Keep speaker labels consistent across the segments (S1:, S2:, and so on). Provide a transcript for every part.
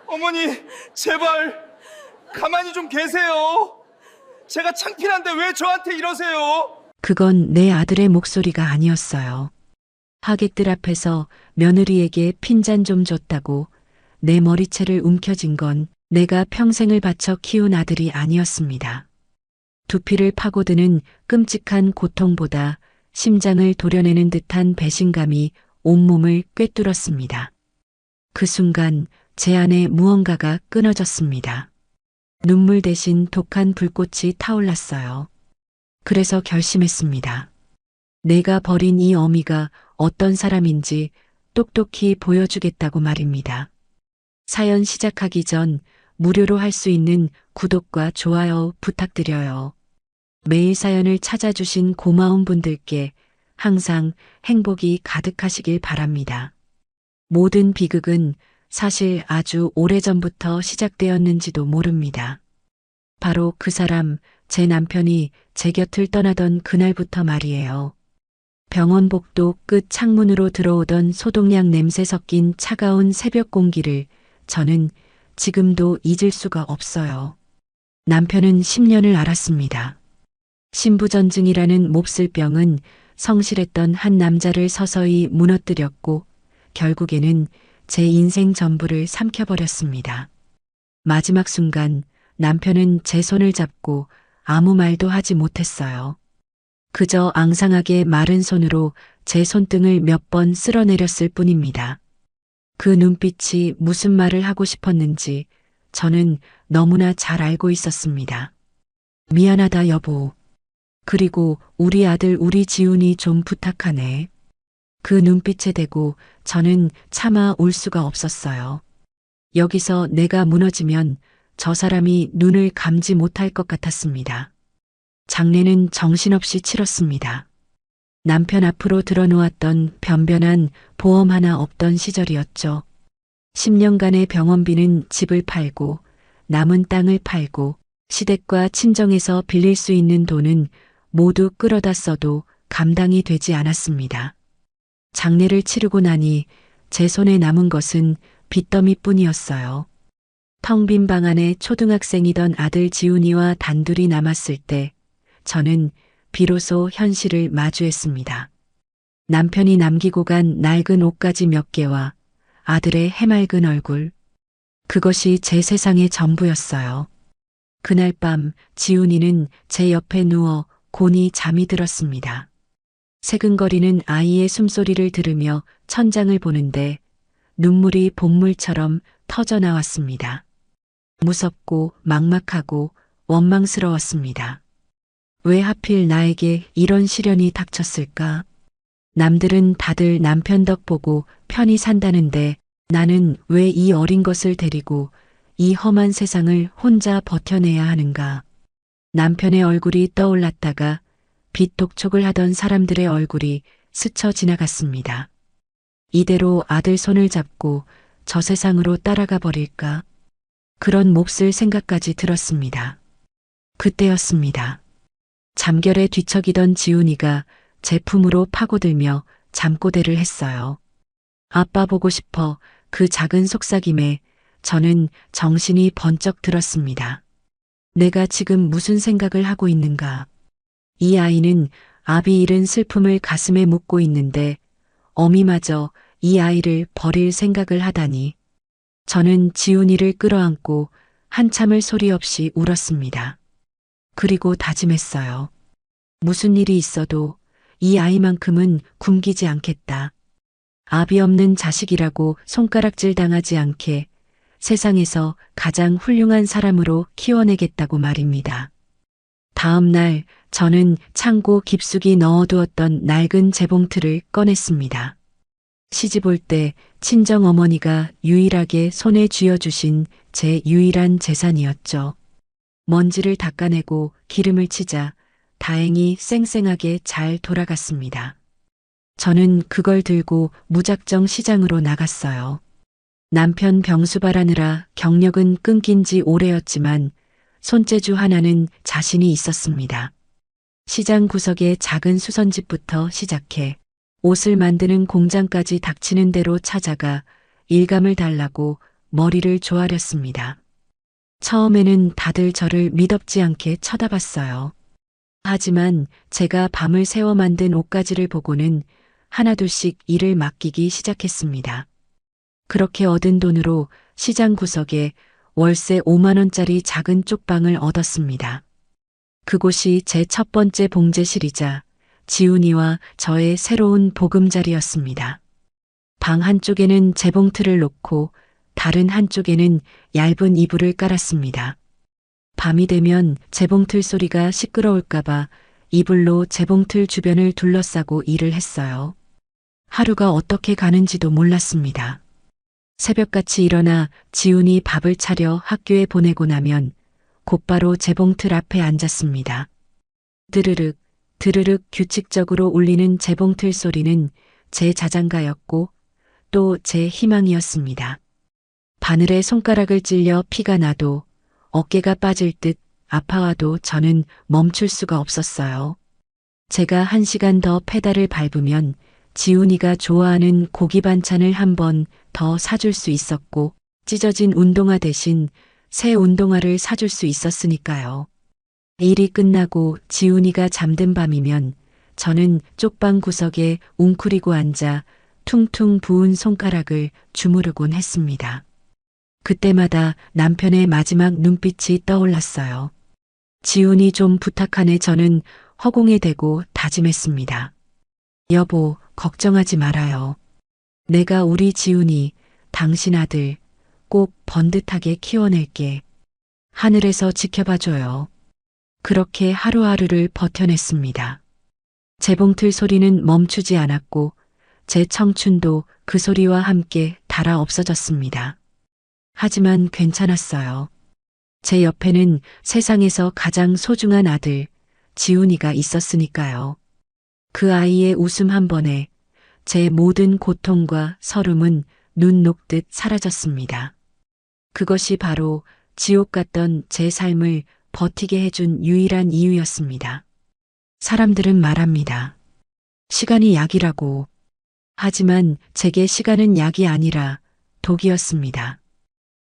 S1: 어머니, 제발 가만히 좀 계세요. 제가 창피한데 왜 저한테 이러세요?
S2: 그건 내 아들의 목소리가 아니었어요. 하객들 앞에서 며느리에게 핀잔 좀 줬다고 내 머리채를 움켜쥔 건 내가 평생을 바쳐 키운 아들이 아니었습니다. 두피를 파고드는 끔찍한 고통보다 심장을 도려내는 듯한 배신감이 온몸을 꿰뚫었습니다. 그 순간 제 안에 무언가가 끊어졌습니다. 눈물 대신 독한 불꽃이 타올랐어요. 그래서 결심했습니다. 내가 버린 이 어미가 어떤 사람인지 똑똑히 보여주겠다고 말입니다. 사연 시작하기 전 무료로 할 수 있는 구독과 좋아요 부탁드려요. 매일 사연을 찾아주신 고마운 분들께 항상 행복이 가득하시길 바랍니다. 모든 비극은 사실 아주 오래전부터 시작되었는지도 모릅니다. 바로 그 사람, 제 남편이 제 곁을 떠나던 그날부터 말이에요. 병원 복도 끝 창문으로 들어오던 소독약 냄새 섞인 차가운 새벽 공기를 저는 지금도 잊을 수가 없어요. 남편은 10년을 앓았습니다. 신부전증이라는 몹쓸 병은 성실했던 한 남자를 서서히 무너뜨렸고 결국에는 제 인생 전부를 삼켜버렸습니다. 마지막 순간 남편은 제 손을 잡고 아무 말도 하지 못했어요. 그저 앙상하게 마른 손으로 제 손등을 몇 번 쓸어내렸을 뿐입니다. 그 눈빛이 무슨 말을 하고 싶었는지 저는 너무나 잘 알고 있었습니다. 미안하다 여보. 그리고 우리 아들 우리 지훈이 좀 부탁하네. 그 눈빛에 대고 저는 차마 울 수가 없었어요. 여기서 내가 무너지면 저 사람이 눈을 감지 못할 것 같았습니다. 장례는 정신없이 치렀습니다. 남편 앞으로 들어놓았던 변변한 보험 하나 없던 시절이었죠. 10년간의 병원비는 집을 팔고 남은 땅을 팔고 시댁과 친정에서 빌릴 수 있는 돈은 모두 끌어다 써도 감당이 되지 않았습니다. 장례를 치르고 나니 제 손에 남은 것은 빚더미뿐이었어요. 텅 빈 방 안에 초등학생이던 아들 지훈이와 단둘이 남았을 때 저는 비로소 현실을 마주했습니다. 남편이 남기고 간 낡은 옷가지 몇 개와 아들의 해맑은 얼굴. 그것이 제 세상의 전부였어요. 그날 밤 지훈이는 제 옆에 누워 곤히 잠이 들었습니다. 새근거리는 아이의 숨소리를 들으며 천장을 보는데 눈물이 복물처럼 터져 나왔습니다. 무섭고 막막하고 원망스러웠습니다. 왜 하필 나에게 이런 시련이 닥쳤을까? 남들은 다들 남편 덕 보고 편히 산다는데 나는 왜 이 어린 것을 데리고 이 험한 세상을 혼자 버텨내야 하는가? 남편의 얼굴이 떠올랐다가 빚독촉을 하던 사람들의 얼굴이 스쳐 지나갔습니다. 이대로 아들 손을 잡고 저 세상으로 따라가 버릴까? 그런 몹쓸 생각까지 들었습니다. 그때였습니다. 잠결에 뒤척이던 지훈이가 제 품으로 파고들며 잠꼬대를 했어요. 아빠 보고 싶어. 그 작은 속삭임에 저는 정신이 번쩍 들었습니다. 내가 지금 무슨 생각을 하고 있는가? 이 아이는 아비 잃은 슬픔을 가슴에 묻고 있는데 어미마저 이 아이를 버릴 생각을 하다니. 저는 지훈이를 끌어안고 한참을 소리 없이 울었습니다. 그리고 다짐했어요. 무슨 일이 있어도 이 아이만큼은 굶기지 않겠다. 아비 없는 자식이라고 손가락질 당하지 않게 세상에서 가장 훌륭한 사람으로 키워내겠다고 말입니다. 다음 날 저는 창고 깊숙이 넣어두었던 낡은 재봉틀을 꺼냈습니다. 시집 올 때 친정어머니가 유일하게 손에 쥐어주신 제 유일한 재산이었죠. 먼지를 닦아내고 기름을 치자 다행히 쌩쌩하게 잘 돌아갔습니다. 저는 그걸 들고 무작정 시장으로 나갔어요. 남편 병수발하느라 경력은 끊긴 지 오래였지만 손재주 하나는 자신이 있었습니다. 시장 구석의 작은 수선집부터 시작해 옷을 만드는 공장까지 닥치는 대로 찾아가 일감을 달라고 머리를 조아렸습니다. 처음에는 다들 저를 미덥지 않게 쳐다봤어요. 하지만 제가 밤을 새워 만든 옷가지를 보고는 하나둘씩 일을 맡기기 시작했습니다. 그렇게 얻은 돈으로 시장 구석에 월세 5만 원짜리 작은 쪽방을 얻었습니다. 그곳이 제 첫 번째 봉제실이자 지훈이와 저의 새로운 보금자리였습니다. 방 한쪽에는 재봉틀을 놓고 다른 한쪽에는 얇은 이불을 깔았습니다. 밤이 되면 재봉틀 소리가 시끄러울까봐 이불로 재봉틀 주변을 둘러싸고 일을 했어요. 하루가 어떻게 가는지도 몰랐습니다. 새벽같이 일어나 지훈이 밥을 차려 학교에 보내고 나면 곧바로 재봉틀 앞에 앉았습니다. 드르륵, 드르륵 규칙적으로 울리는 재봉틀 소리는 제 자장가였고 또 제 희망이었습니다. 바늘에 손가락을 찔려 피가 나도 어깨가 빠질 듯 아파와도 저는 멈출 수가 없었어요. 제가 1시간 더 페달을 밟으면 지훈이가 좋아하는 고기 반찬을 한 번 더 사줄 수 있었고 찢어진 운동화 대신 새 운동화를 사줄 수 있었으니까요. 일이 끝나고 지훈이가 잠든 밤이면 저는 쪽방 구석에 웅크리고 앉아 퉁퉁 부은 손가락을 주무르곤 했습니다. 그때마다 남편의 마지막 눈빛이 떠올랐어요. 지훈이 좀 부탁하네. 저는 허공에 대고 다짐했습니다. 여보, 걱정하지 말아요. 내가 우리 지훈이, 당신 아들 꼭 번듯하게 키워낼게. 하늘에서 지켜봐줘요. 그렇게 하루하루를 버텨냈습니다. 재봉틀 소리는 멈추지 않았고 제 청춘도 그 소리와 함께 닳아 없어졌습니다. 하지만 괜찮았어요. 제 옆에는 세상에서 가장 소중한 아들, 지훈이가 있었으니까요. 그 아이의 웃음 한 번에 제 모든 고통과 서름은 눈 녹듯 사라졌습니다. 그것이 바로 지옥 같던 제 삶을 버티게 해준 유일한 이유였습니다. 사람들은 말합니다. 시간이 약이라고. 하지만 제게 시간은 약이 아니라 독이었습니다.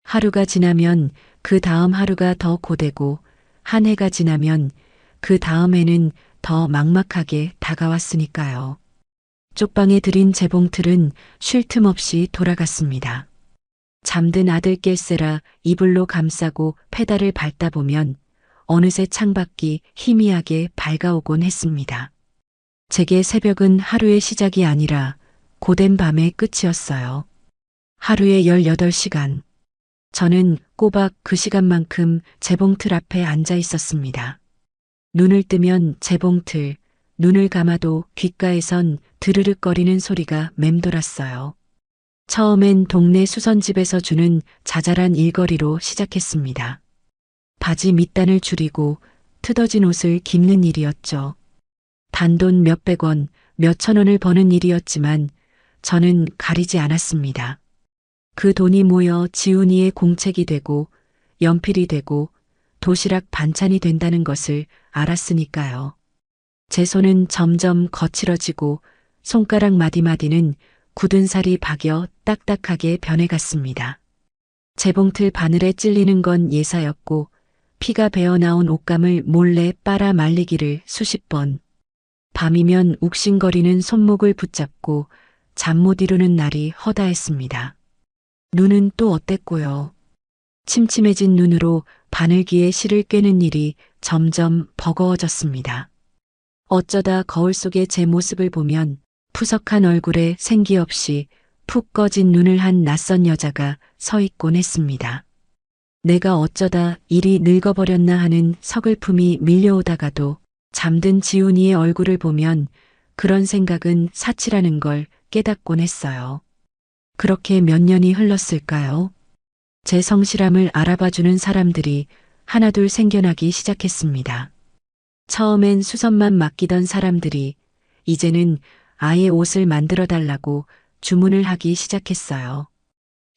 S2: 하루가 지나면 그 다음 하루가 더 고되고 한 해가 지나면 그 다음 해는 더 막막하게 다가왔으니까요. 쪽방에 들인 재봉틀은 쉴 틈 없이 돌아갔습니다. 잠든 아들 깰세라 이불로 감싸고 페달을 밟다 보면 어느새 창밖이 희미하게 밝아오곤 했습니다. 제게 새벽은 하루의 시작이 아니라 고된 밤의 끝이었어요. 하루에 18시간. 저는 꼬박 그 시간만큼 재봉틀 앞에 앉아 있었습니다. 눈을 뜨면 재봉틀, 눈을 감아도 귓가에선 드르륵거리는 소리가 맴돌았어요. 처음엔 동네 수선집에서 주는 자잘한 일거리로 시작했습니다. 바지 밑단을 줄이고 트어진 옷을 깁는 일이었죠. 단돈 몇백 원, 몇천 원을 버는 일이었지만 저는 가리지 않았습니다. 그 돈이 모여 지훈이의 공책이 되고 연필이 되고 도시락 반찬이 된다는 것을 알았으니까요. 제 손은 점점 거칠어지고 손가락 마디마디는 굳은 살이 박여 딱딱하게 변해갔습니다. 재봉틀 바늘에 찔리는 건 예사였고 피가 배어나온 옷감을 몰래 빨아 말리기를 수십 번. 밤이면 욱신거리는 손목을 붙잡고 잠 못 이루는 날이 허다했습니다. 눈은 또 어땠고요. 침침해진 눈으로 바늘기에 실을 꿰는 일이 점점 버거워졌습니다. 어쩌다 거울 속에 제 모습을 보면 푸석한 얼굴에 생기 없이 푹 꺼진 눈을 한 낯선 여자가 서 있곤 했습니다. 내가 어쩌다 일이 늙어버렸나 하는 서글픔이 밀려오다가도 잠든 지훈이의 얼굴을 보면 그런 생각은 사치라는 걸 깨닫곤 했어요. 그렇게 몇 년이 흘렀을까요? 제 성실함을 알아봐주는 사람들이 하나둘 생겨나기 시작했습니다. 처음엔 수선만 맡기던 사람들이 이제는 아예 옷을 만들어 달라고 주문을 하기 시작했어요.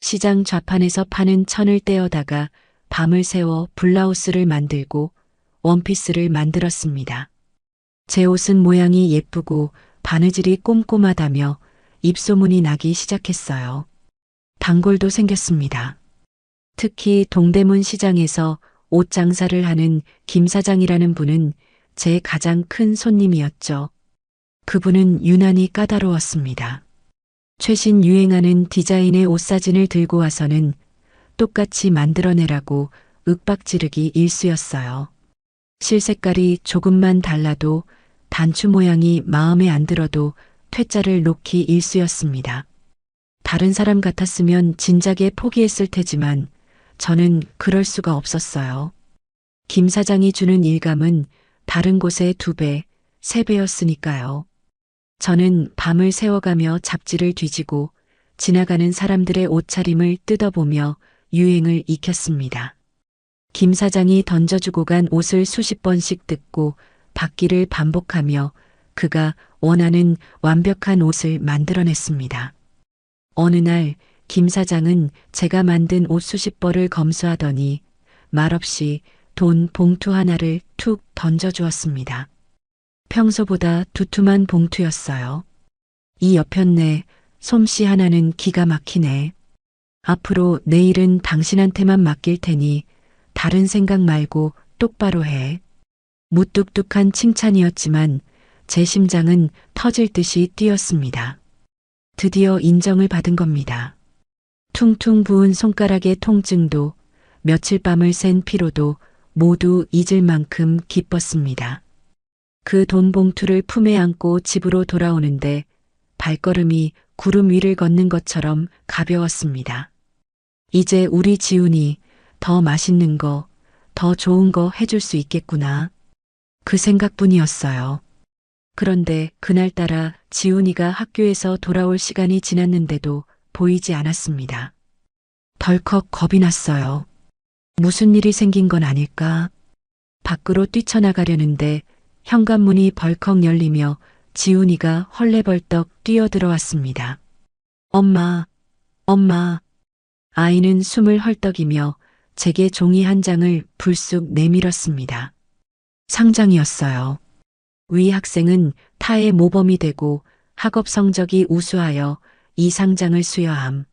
S2: 시장 좌판에서 파는 천을 떼어다가 밤을 새워 블라우스를 만들고 원피스를 만들었습니다. 제 옷은 모양이 예쁘고 바느질이 꼼꼼하다며 입소문이 나기 시작했어요. 단골도 생겼습니다. 특히 동대문 시장에서 옷 장사를 하는 김 사장이라는 분은 제 가장 큰 손님이었죠. 그분은 유난히 까다로웠습니다. 최신 유행하는 디자인의 옷 사진을 들고 와서는 똑같이 만들어내라고 윽박지르기 일쑤였어요. 실 색깔이 조금만 달라도 단추 모양이 마음에 안 들어도 퇴짜를 놓기 일쑤였습니다. 다른 사람 같았으면 진작에 포기했을 테지만 저는 그럴 수가 없었어요. 김 사장이 주는 일감은 다른 곳의 2배, 3배였으니까요. 저는 밤을 새워가며 잡지를 뒤지고 지나가는 사람들의 옷차림을 뜯어보며 유행을 익혔습니다. 김 사장이 던져주고 간 옷을 수십 번씩 뜯고 받기를 반복하며 그가 원하는 완벽한 옷을 만들어냈습니다. 어느 날 김 사장은 제가 만든 옷 수십 벌을 검수하더니 말없이 돈 봉투 하나를 툭 던져주었습니다. 평소보다 두툼한 봉투였어요. 이 여편네 솜씨 하나는 기가 막히네. 앞으로 내 일은 당신한테만 맡길 테니 다른 생각 말고 똑바로 해. 무뚝뚝한 칭찬이었지만 제 심장은 터질 듯이 뛰었습니다. 드디어 인정을 받은 겁니다. 퉁퉁 부은 손가락의 통증도 며칠 밤을 샌 피로도 모두 잊을 만큼 기뻤습니다. 그 돈 봉투를 품에 안고 집으로 돌아오는데 발걸음이 구름 위를 걷는 것처럼 가벼웠습니다. 이제 우리 지훈이 더 맛있는 거, 더 좋은 거 해줄 수 있겠구나. 그 생각뿐이었어요. 그런데 그날따라 지훈이가 학교에서 돌아올 시간이 지났는데도 보이지 않았습니다. 덜컥 겁이 났어요. 무슨 일이 생긴 건 아닐까? 밖으로 뛰쳐나가려는데 현관문이 벌컥 열리며 지훈이가 헐레벌떡 뛰어들어왔습니다. 엄마, 엄마. 아이는 숨을 헐떡이며 제게 종이 한 장을 불쑥 내밀었습니다. 상장이었어요. 위 학생은 타의 모범이 되고 학업 성적이 우수하여 이 상장을 수여함.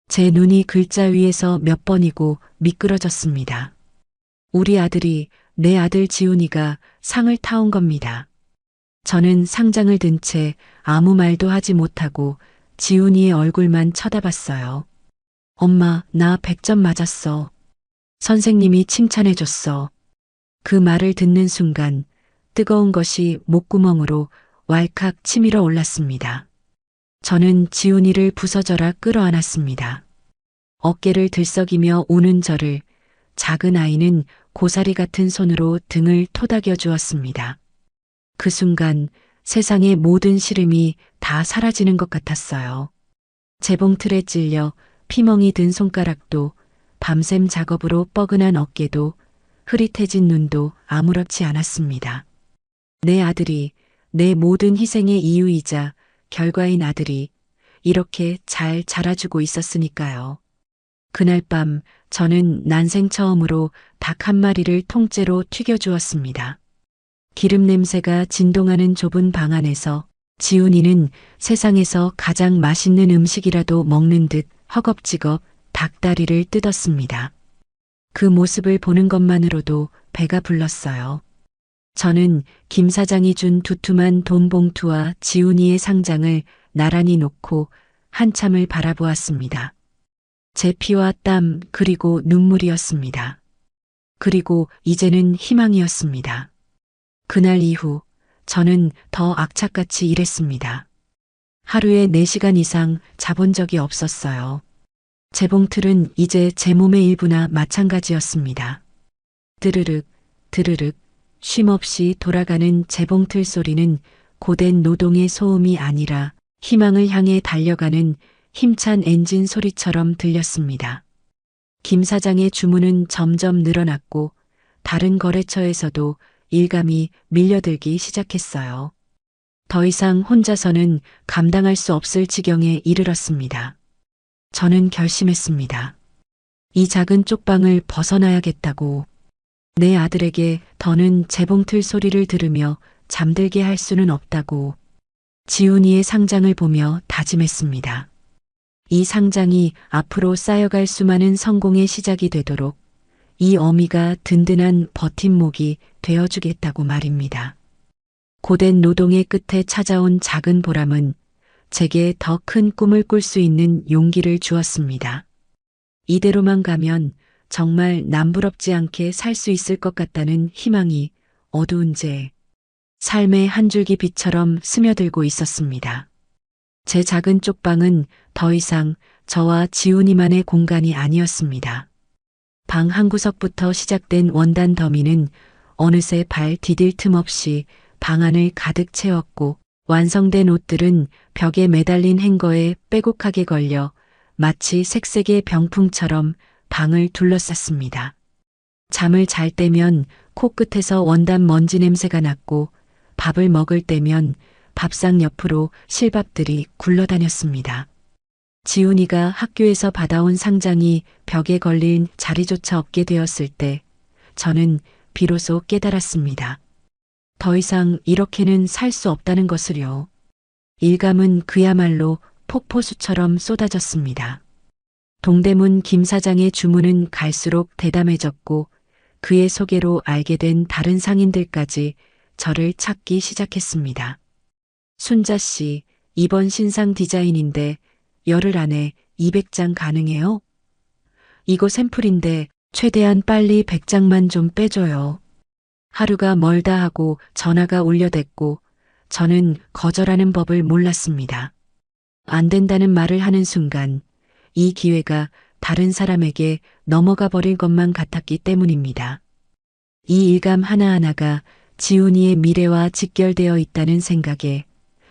S2: 제 눈이 글자 위에서 몇 번이고 미끄러졌습니다. 우리 아들이, 내 아들 지훈이가 상을 타온 겁니다. 저는 상장을 든 채 아무 말도 하지 못하고 지훈이의 얼굴만 쳐다봤어요. 엄마, 나 100점 맞았어. 선생님이 칭찬해줬어. 그 말을 듣는 순간 뜨거운 것이 목구멍으로 왈칵 치밀어 올랐습니다. 저는 지훈이를 부서져라 끌어안았습니다. 어깨를 들썩이며 우는 저를 작은 아이는 고사리 같은 손으로 등을 토닥여 주었습니다. 그 순간 세상의 모든 시름이 다 사라지는 것 같았어요. 재봉틀에 찔려 피멍이 든 손가락도 밤샘 작업으로 뻐근한 어깨도 흐릿해진 눈도 아무렇지 않았습니다. 내 아들이, 내 모든 희생의 이유이자 결과인 아들이 이렇게 잘 자라주고 있었으니까요. 그날 밤 저는 난생 처음으로 닭 한 마리를 통째로 튀겨주었습니다. 기름 냄새가 진동하는 좁은 방 안에서 지훈이는 세상에서 가장 맛있는 음식이라도 먹는 듯 허겁지겁 닭다리를 뜯었습니다. 그 모습을 보는 것만으로도 배가 불렀어요. 저는 김 사장이 준 두툼한 돈 봉투와 지훈이의 상장을 나란히 놓고 한참을 바라보았습니다. 제 피와 땀 그리고 눈물이었습니다. 그리고 이제는 희망이었습니다. 그날 이후 저는 더 악착같이 일했습니다. 하루에 4시간 이상 자본 적이 없었어요. 재봉틀은 이제 제 몸의 일부나 마찬가지였습니다. 드르륵, 드르륵, 쉼없이 돌아가는 재봉틀 소리는 고된 노동의 소음이 아니라 희망을 향해 달려가는 힘찬 엔진 소리처럼 들렸습니다. 김 사장의 주문은 점점 늘어났고 다른 거래처에서도 일감이 밀려들기 시작했어요. 더 이상 혼자서는 감당할 수 없을 지경에 이르렀습니다. 저는 결심했습니다. 이 작은 쪽방을 벗어나야겠다고. 내 아들에게 더는 재봉틀 소리를 들으며 잠들게 할 수는 없다고. 지훈이의 상장을 보며 다짐했습니다. 이 상장이 앞으로 쌓여갈 수많은 성공의 시작이 되도록 이 어미가 든든한 버팀목이 되어주겠다고 말입니다. 고된 노동의 끝에 찾아온 작은 보람은 제게 더 큰 꿈을 꿀 수 있는 용기를 주었습니다. 이대로만 가면 정말 남부럽지 않게 살 수 있을 것 같다는 희망이 어두운 제 삶의 한 줄기 빛처럼 스며들고 있었습니다. 제 작은 쪽방은 더 이상 저와 지훈이만의 공간이 아니었습니다. 방 한 구석부터 시작된 원단 더미는 어느새 발 디딜 틈 없이 방 안을 가득 채웠고 완성된 옷들은 벽에 매달린 행거에 빼곡하게 걸려 마치 색색의 병풍처럼 방을 둘러쌌습니다. 잠을 잘 때면 코끝에서 원단 먼지 냄새가 났고 밥을 먹을 때면 밥상 옆으로 실밥들이 굴러다녔습니다. 지훈이가 학교에서 받아온 상장이 벽에 걸린 자리조차 없게 되었을 때 저는 비로소 깨달았습니다. 더 이상 이렇게는 살 수 없다는 것을요. 일감은 그야말로 폭포수처럼 쏟아졌습니다. 동대문 김 사장의 주문은 갈수록 대담해졌고 그의 소개로 알게 된 다른 상인들까지 저를 찾기 시작했습니다. 순자 씨, 이번 신상 디자인인데 열흘 안에 200장 가능해요? 이거 샘플인데 최대한 빨리 100장만 좀 빼줘요. 하루가 멀다 하고 전화가 울려댔고 저는 거절하는 법을 몰랐습니다. 안 된다는 말을 하는 순간 이 기회가 다른 사람에게 넘어가 버릴 것만 같았기 때문입니다. 이 일감 하나하나가 지훈이의 미래와 직결되어 있다는 생각에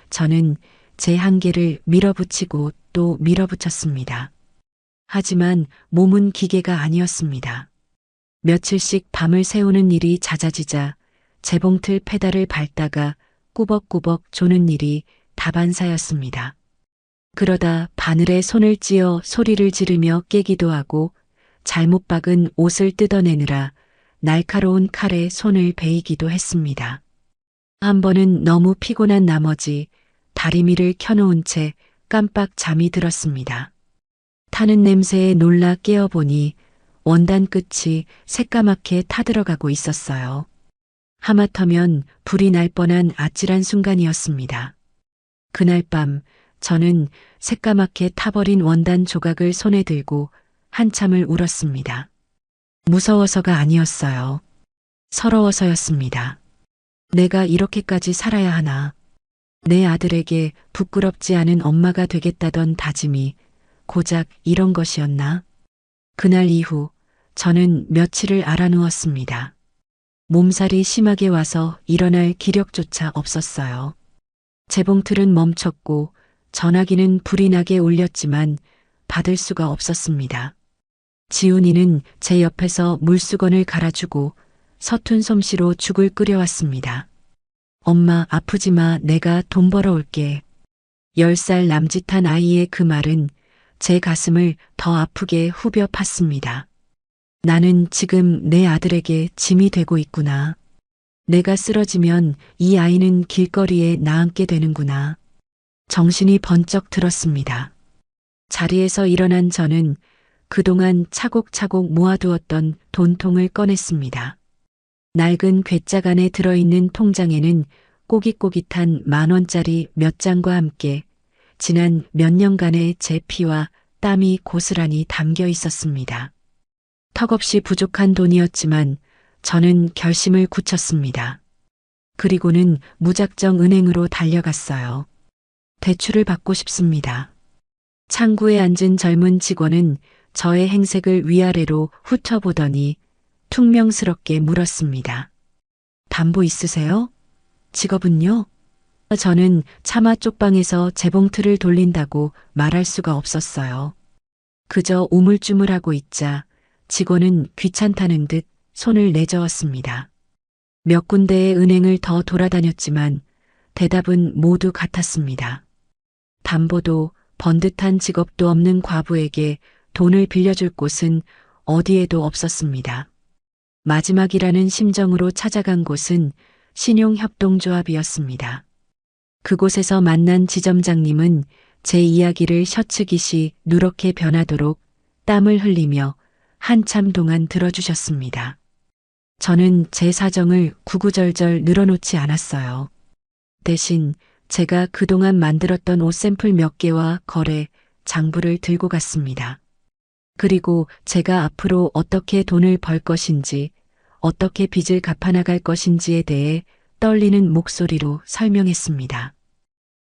S2: 저는 제 한계를 밀어붙이고 또 밀어붙였습니다. 하지만 몸은 기계가 아니었습니다. 며칠씩 밤을 새우는 일이 잦아지자 재봉틀 페달을 밟다가 꾸벅꾸벅 조는 일이 다반사였습니다. 그러다 바늘에 손을 찧어 소리를 지르며 깨기도 하고 잘못 박은 옷을 뜯어내느라 날카로운 칼에 손을 베이기도 했습니다. 한 번은 너무 피곤한 나머지 다리미를 켜놓은 채 깜빡 잠이 들었습니다. 타는 냄새에 놀라 깨어보니 원단 끝이 새까맣게 타들어가고 있었어요. 하마터면 불이 날 뻔한 아찔한 순간이었습니다. 그날 밤 저는 새까맣게 타버린 원단 조각을 손에 들고 한참을 울었습니다. 무서워서가 아니었어요. 서러워서였습니다. 내가 이렇게까지 살아야 하나. 내 아들에게 부끄럽지 않은 엄마가 되겠다던 다짐이 고작 이런 것이었나? 그날 이후 저는 며칠을 앓아누웠습니다. 몸살이 심하게 와서 일어날 기력조차 없었어요. 재봉틀은 멈췄고 전화기는 불이 나게 울렸지만 받을 수가 없었습니다. 지훈이는 제 옆에서 물수건을 갈아주고 서툰 솜씨로 죽을 끓여왔습니다. 엄마 아프지 마, 내가 돈 벌어올게. 10살 남짓한 아이의 그 말은 제 가슴을 더 아프게 후벼 팠습니다. 나는 지금 내 아들에게 짐이 되고 있구나. 내가 쓰러지면 이 아이는 길거리에 나앉게 되는구나. 정신이 번쩍 들었습니다. 자리에서 일어난 저는 그동안 차곡차곡 모아두었던 돈통을 꺼냈습니다. 낡은 괴짝 안에 들어있는 통장에는 꼬깃꼬깃한 10,000원짜리 몇 장과 함께 지난 몇 년간의 제 피와 땀이 고스란히 담겨 있었습니다. 턱없이 부족한 돈이었지만 저는 결심을 굳혔습니다. 그리고는 무작정 은행으로 달려갔어요. 대출을 받고 싶습니다. 창구에 앉은 젊은 직원은 저의 행색을 위아래로 훑어보더니 퉁명스럽게 물었습니다. 담보 있으세요? 직업은요? 저는 차마 쪽방에서 재봉틀을 돌린다고 말할 수가 없었어요. 그저 우물쭈물하고 있자 직원은 귀찮다는 듯 손을 내저었습니다. 몇 군데의 은행을 더 돌아다녔지만 대답은 모두 같았습니다. 담보도 번듯한 직업도 없는 과부에게 돈을 빌려줄 곳은 어디에도 없었습니다. 마지막이라는 심정으로 찾아간 곳은 신용협동조합이었습니다. 그곳에서 만난 지점장님은 제 이야기를 셔츠깃이 누렇게 변하도록 땀을 흘리며 한참 동안 들어주셨습니다. 저는 제 사정을 구구절절 늘어놓지 않았어요. 대신 제가 그동안 만들었던 옷 샘플 몇 개와 거래, 장부를 들고 갔습니다. 그리고 제가 앞으로 어떻게 돈을 벌 것인지, 어떻게 빚을 갚아나갈 것인지에 대해 떨리는 목소리로 설명했습니다.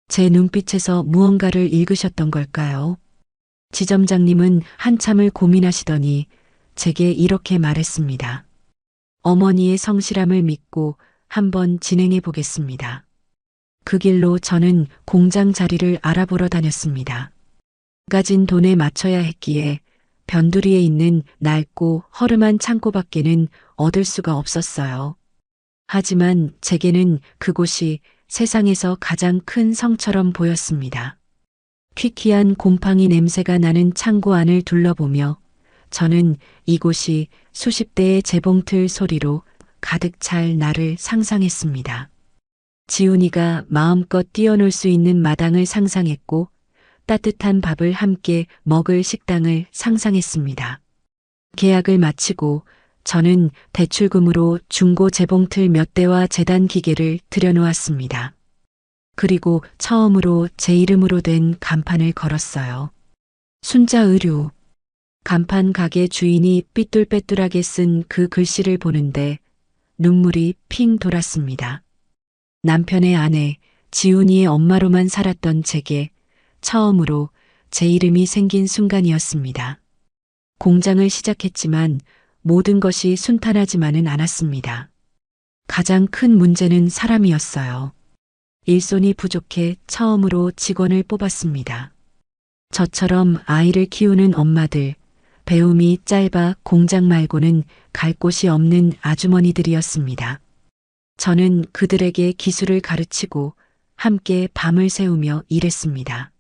S2: 제 눈빛에서 무언가를 읽으셨던 걸까요? 지점장님은 한참을 고민하시더니 제게 이렇게 말했습니다. 어머니의 성실함을 믿고 한번 진행해 보겠습니다. 그 길로 저는 공장 자리를 알아보러 다녔습니다. 가진 돈에 맞춰야 했기에 변두리에 있는 낡고 허름한 창고밖에는 얻을 수가 없었어요. 하지만 제게는 그곳이 세상에서 가장 큰 성처럼 보였습니다. 퀴퀴한 곰팡이 냄새가 나는 창고 안을 둘러보며 저는 이곳이 수십 대의 재봉틀 소리로 가득 찰 나를 상상했습니다. 지훈이가 마음껏 뛰어놀 수 있는 마당을 상상했고 따뜻한 밥을 함께 먹을 식당을 상상했습니다. 계약을 마치고 저는 대출금으로 중고 재봉틀 몇 대와 재단 기계를 들여놓았습니다. 그리고 처음으로 제 이름으로 된 간판을 걸었어요. 순자 의류. 간판 가게 주인이 삐뚤빼뚤하게 쓴 그 글씨를 보는데 눈물이 핑 돌았습니다. 남편의 아내, 지훈이의 엄마로만 살았던 제게 처음으로 제 이름이 생긴 순간이었습니다. 공장을 시작했지만 모든 것이 순탄하지만은 않았습니다. 가장 큰 문제는 사람이었어요. 일손이 부족해 처음으로 직원을 뽑았습니다. 저처럼 아이를 키우는 엄마들, 배움이 짧아 공장 말고는 갈 곳이 없는 아주머니들이었습니다. 저는 그들에게 기술을 가르치고 함께 밤을 새우며 일했습니다.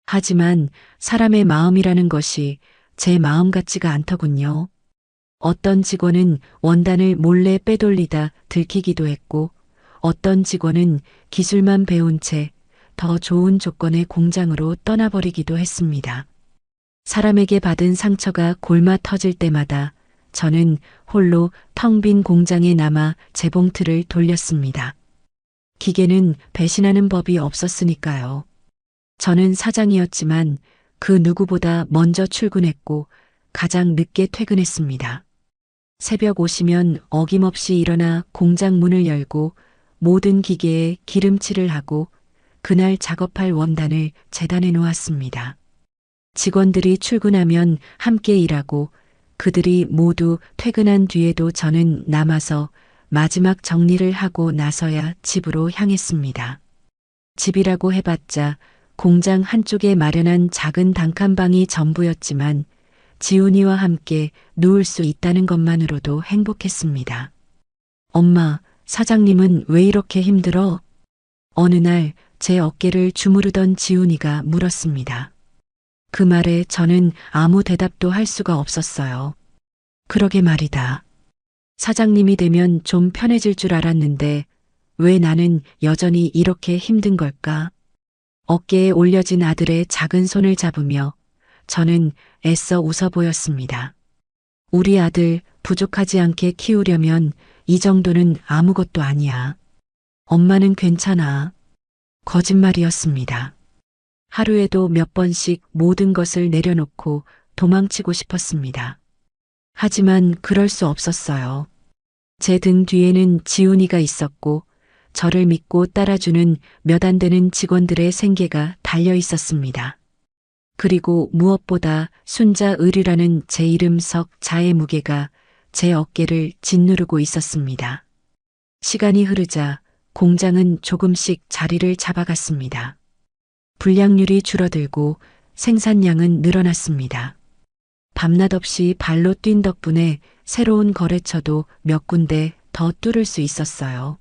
S2: 하지만 사람의 마음이라는 것이 제 마음 같지가 않더군요. 어떤 직원은 원단을 몰래 빼돌리다 들키기도 했고 어떤 직원은 기술만 배운 채 더 좋은 조건의 공장으로 떠나버리기도 했습니다. 사람에게 받은 상처가 골마 터질 때마다 저는 홀로 텅 빈 공장에 남아 재봉틀을 돌렸습니다. 기계는 배신하는 법이 없었으니까요. 저는 사장이었지만 그 누구보다 먼저 출근했고 가장 늦게 퇴근했습니다. 새벽 오시면 어김없이 일어나 공장 문을 열고 모든 기계에 기름칠을 하고 그날 작업할 원단을 재단해 놓았습니다. 직원들이 출근하면 함께 일하고 그들이 모두 퇴근한 뒤에도 저는 남아서 마지막 정리를 하고 나서야 집으로 향했습니다. 집이라고 해봤자 공장 한쪽에 마련한 작은 단칸방이 전부였지만 지훈이와 함께 누울 수 있다는 것만으로도 행복했습니다. 엄마, 사장님은 왜 이렇게 힘들어? 어느 날 제 어깨를 주무르던 지훈이가 물었습니다. 그 말에 저는 아무 대답도 할 수가 없었어요. 그러게 말이다. 사장님이 되면 좀 편해질 줄 알았는데 왜 나는 여전히 이렇게 힘든 걸까? 어깨에 올려진 아들의 작은 손을 잡으며 저는 애써 웃어 보였습니다. 우리 아들 부족하지 않게 키우려면 이 정도는 아무것도 아니야. 엄마는 괜찮아. 거짓말이었습니다. 하루에도 몇 번씩 모든 것을 내려놓고 도망치고 싶었습니다. 하지만 그럴 수 없었어요. 제 등 뒤에는 지훈이가 있었고 저를 믿고 따라주는 몇 안 되는 직원들의 생계가 달려 있었습니다. 그리고 무엇보다 순자 의류라는 제 이름 석 자의 무게가 제 어깨를 짓누르고 있었습니다. 시간이 흐르자 공장은 조금씩 자리를 잡아갔습니다. 불량률이 줄어들고 생산량은 늘어났습니다. 밤낮 없이 발로 뛴 덕분에 새로운 거래처도 몇 군데 더 뚫을 수 있었어요.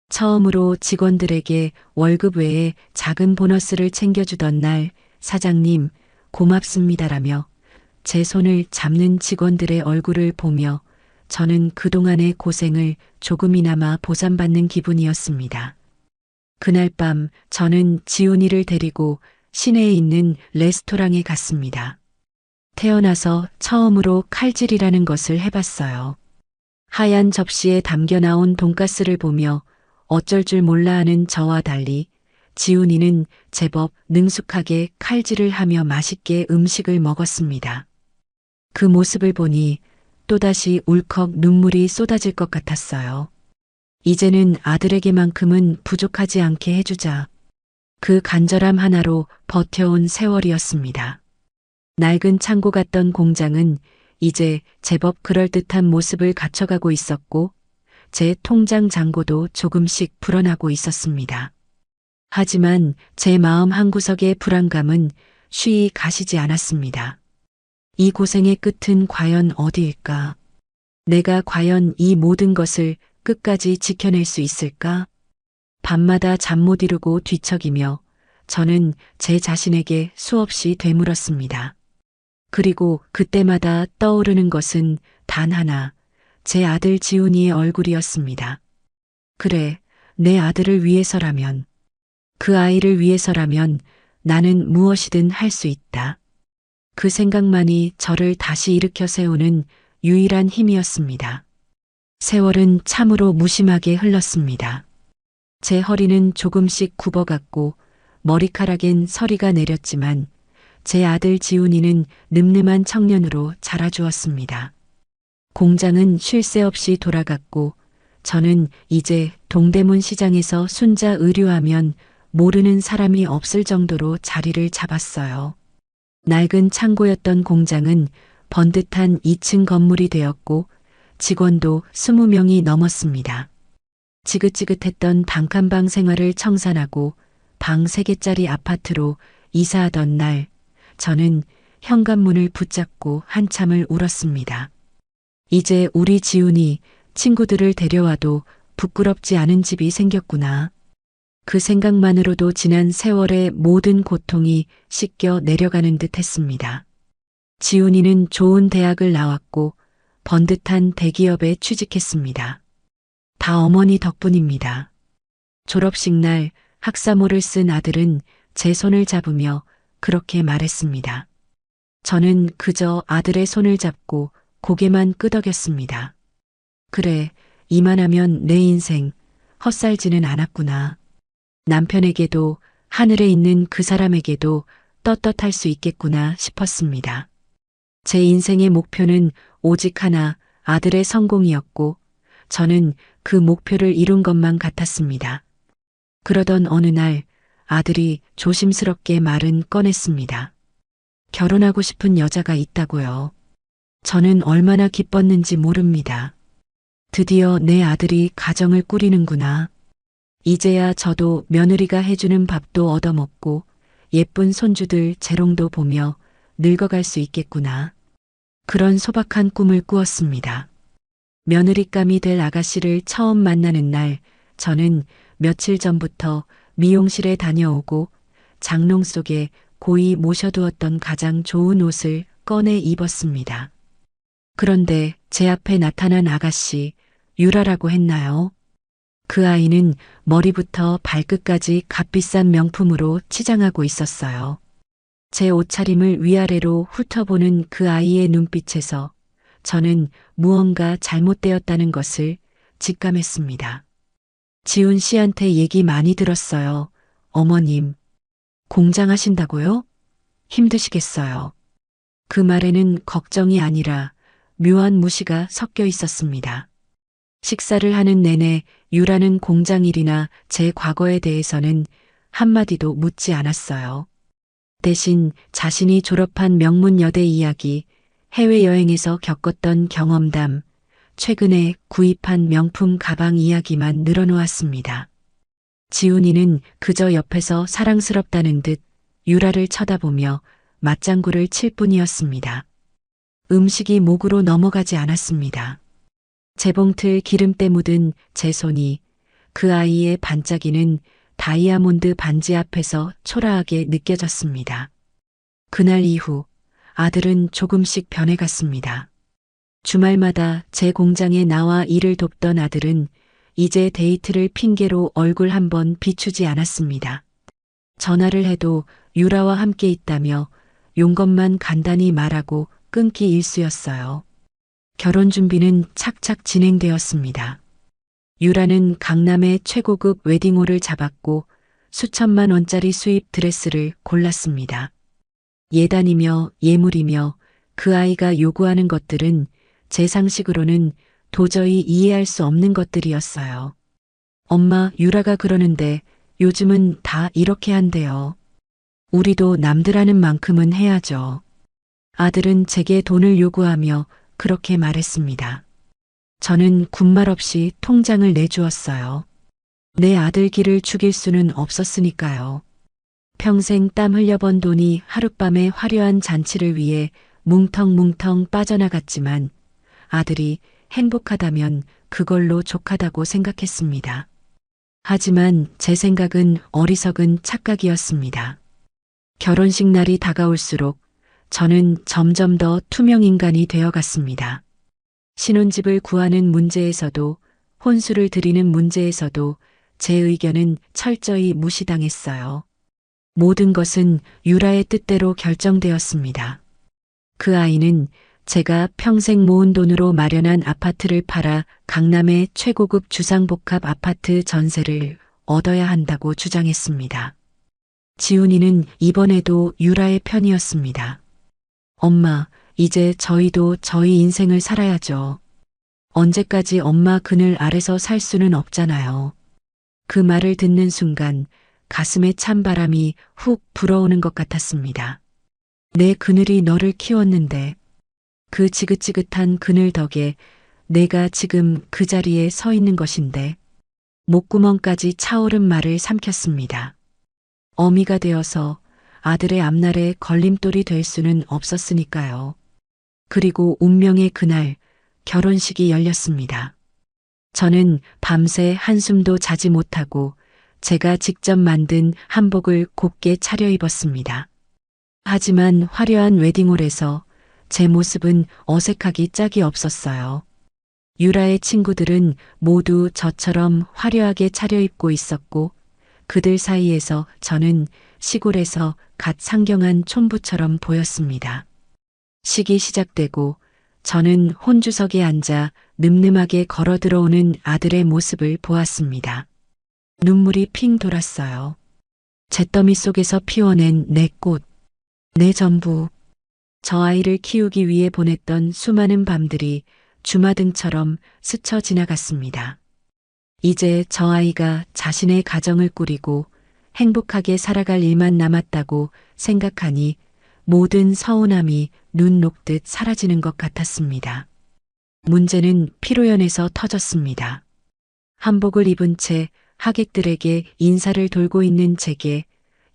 S2: 처음으로 직원들에게 월급 외에 작은 보너스를 챙겨주던 날 사장님 고맙습니다라며 제 손을 잡는 직원들의 얼굴을 보며 저는 그동안의 고생을 조금이나마 보상받는 기분이었습니다. 그날 밤 저는 지훈이를 데리고 시내에 있는 레스토랑에 갔습니다. 태어나서 처음으로 칼질이라는 것을 해봤어요. 하얀 접시에 담겨 나온 돈가스를 보며 어쩔 줄 몰라 하는 저와 달리 지훈이는 제법 능숙하게 칼질을 하며 맛있게 음식을 먹었습니다. 그 모습을 보니 또다시 울컥 눈물이 쏟아질 것 같았어요. 이제는 아들에게만큼은 부족하지 않게 해주자. 그 간절함 하나로 버텨온 세월이었습니다. 낡은 창고 같던 공장은 이제 제법 그럴듯한 모습을 갖춰가고 있었고 제 통장 잔고도 조금씩 불어나고 있었습니다. 하지만 제 마음 한구석의 불안감은 쉬이 가시지 않았습니다. 이 고생의 끝은 과연 어디일까? 내가 과연 이 모든 것을 끝까지 지켜낼 수 있을까? 밤마다 잠 못 이루고 뒤척이며 저는 제 자신에게 수없이 되물었습니다. 그리고 그때마다 떠오르는 것은 단 하나, 제 아들 지훈이의 얼굴이었습니다. 그래, 내 아들을 위해서라면, 그 아이를 위해서라면 나는 무엇이든 할 수 있다. 그 생각만이 저를 다시 일으켜 세우는 유일한 힘이었습니다. 세월은 참으로 무심하게 흘렀습니다. 제 허리는 조금씩 굽어갔고 머리카락엔 서리가 내렸지만 제 아들 지훈이는 늠름한 청년으로 자라주었습니다. 공장은 쉴 새 없이 돌아갔고 저는 이제 동대문 시장에서 순자 의류하면 모르는 사람이 없을 정도로 자리를 잡았어요. 낡은 창고였던 공장은 번듯한 2층 건물이 되었고 직원도 20명이 넘었습니다. 지긋지긋했던 단칸방 생활을 청산하고 방 3개짜리 아파트로 이사하던 날 저는 현관문을 붙잡고 한참을 울었습니다. 이제 우리 지훈이 친구들을 데려와도 부끄럽지 않은 집이 생겼구나. 그 생각만으로도 지난 세월의 모든 고통이 씻겨 내려가는 듯 했습니다. 지훈이는 좋은 대학을 나왔고 번듯한 대기업에 취직했습니다. 다 어머니 덕분입니다. 졸업식 날 학사모를 쓴 아들은 제 손을 잡으며 그렇게 말했습니다. 저는 그저 아들의 손을 잡고 고개만 끄덕였습니다. 그래, 이만하면 내 인생 헛살지는 않았구나. 남편에게도 하늘에 있는 그 사람에게도 떳떳할 수 있겠구나 싶었습니다. 제 인생의 목표는 오직 하나, 아들의 성공이었고 저는 그 목표를 이룬 것만 같았습니다. 그러던 어느 날 아들이 조심스럽게 말은 꺼냈습니다. 결혼하고 싶은 여자가 있다고요. 저는 얼마나 기뻤는지 모릅니다. 드디어 내 아들이 가정을 꾸리는구나. 이제야 저도 며느리가 해주는 밥도 얻어먹고 예쁜 손주들 재롱도 보며 늙어갈 수 있겠구나. 그런 소박한 꿈을 꾸었습니다. 며느리감이 될 아가씨를 처음 만나는 날 저는 며칠 전부터 미용실에 다녀오고 장롱 속에 고이 모셔두었던 가장 좋은 옷을 꺼내 입었습니다. 그런데 제 앞에 나타난 아가씨, 유라라고 했나요? 그 아이는 머리부터 발끝까지 값비싼 명품으로 치장하고 있었어요. 제 옷차림을 위아래로 훑어보는 그 아이의 눈빛에서 저는 무언가 잘못되었다는 것을 직감했습니다. 지훈 씨한테 얘기 많이 들었어요. 어머님, 공장 하신다고요? 힘드시겠어요. 그 말에는 걱정이 아니라 묘한 무시가 섞여 있었습니다. 식사를 하는 내내 유라는 공장 일이나 제 과거에 대해서는 한마디도 묻지 않았어요. 대신 자신이 졸업한 명문 여대 이야기, 해외여행에서 겪었던 경험담, 최근에 구입한 명품 가방 이야기만 늘어놓았습니다. 지훈이는 그저 옆에서 사랑스럽다는 듯 유라를 쳐다보며 맞장구를 칠 뿐이었습니다. 음식이 목으로 넘어가지 않았습니다. 재봉틀 기름때 묻은 제 손이 그 아이의 반짝이는 다이아몬드 반지 앞에서 초라하게 느껴졌습니다. 그날 이후 아들은 조금씩 변해갔습니다. 주말마다 제 공장에 나와 일을 돕던 아들은 이제 데이트를 핑계로 얼굴 한번 비추지 않았습니다. 전화를 해도 유라와 함께 있다며 용건만 간단히 말하고 끊기 일쑤였어요. 결혼 준비는 착착 진행되었습니다. 유라는 강남의 최고급 웨딩홀을 잡았고 수천만 원짜리 수입 드레스를 골랐습니다. 예단이며 예물이며 그 아이가 요구하는 것들은 제 상식으로는 도저히 이해할 수 없는 것들이었어요. 엄마, 유라가 그러는데 요즘은 다 이렇게 한대요. 우리도 남들 하는 만큼은 해야죠. 아들은 제게 돈을 요구하며 그렇게 말했습니다. 저는 군말 없이 통장을 내주었어요. 내 아들 길을 죽일 수는 없었으니까요. 평생 땀 흘려번 돈이 하룻밤의 화려한 잔치를 위해 뭉텅뭉텅 빠져나갔지만 아들이 행복하다면 그걸로 족하다고 생각했습니다. 하지만 제 생각은 어리석은 착각이었습니다. 결혼식 날이 다가올수록 저는 점점 더 투명인간이 되어갔습니다. 신혼집을 구하는 문제에서도 혼수를 드리는 문제에서도 제 의견은 철저히 무시당했어요. 모든 것은 유라의 뜻대로 결정되었습니다. 그 아이는 제가 평생 모은 돈으로 마련한 아파트를 팔아 강남의 최고급 주상복합 아파트 전세를 얻어야 한다고 주장했습니다. 지훈이는 이번에도 유라의 편이었습니다. 엄마, 이제 저희도 저희 인생을 살아야죠. 언제까지 엄마 그늘 아래서 살 수는 없잖아요. 그 말을 듣는 순간 가슴에 찬바람이 훅 불어오는 것 같았습니다. 내 그늘이 너를 키웠는데 그 지긋지긋한 그늘 덕에 내가 지금 그 자리에 서 있는 것인데 목구멍까지 차오른 말을 삼켰습니다. 어미가 되어서 아들의 앞날에 걸림돌이 될 수는 없었으니까요. 그리고 운명의 그날 결혼식이 열렸습니다. 저는 밤새 한숨도 자지 못하고 제가 직접 만든 한복을 곱게 차려입었습니다. 하지만 화려한 웨딩홀에서 제 모습은 어색하기 짝이 없었어요. 유라의 친구들은 모두 저처럼 화려하게 차려입고 있었고 그들 사이에서 저는 시골에서 갓 상경한 촌부처럼 보였습니다. 식이 시작되고 저는 혼주석에 앉아 늠름하게 걸어 들어오는 아들의 모습을 보았습니다. 눈물이 핑 돌았어요. 잿더미 속에서 피워낸 내 꽃, 내 전부. 저 아이를 키우기 위해 보냈던 수많은 밤들이 주마등처럼 스쳐 지나갔습니다. 이제 저 아이가 자신의 가정을 꾸리고 행복하게 살아갈 일만 남았다고 생각하니 모든 서운함이 눈 녹듯 사라지는 것 같았습니다. 문제는 피로연에서 터졌습니다. 한복을 입은 채 하객들에게 인사를 돌고 있는 제게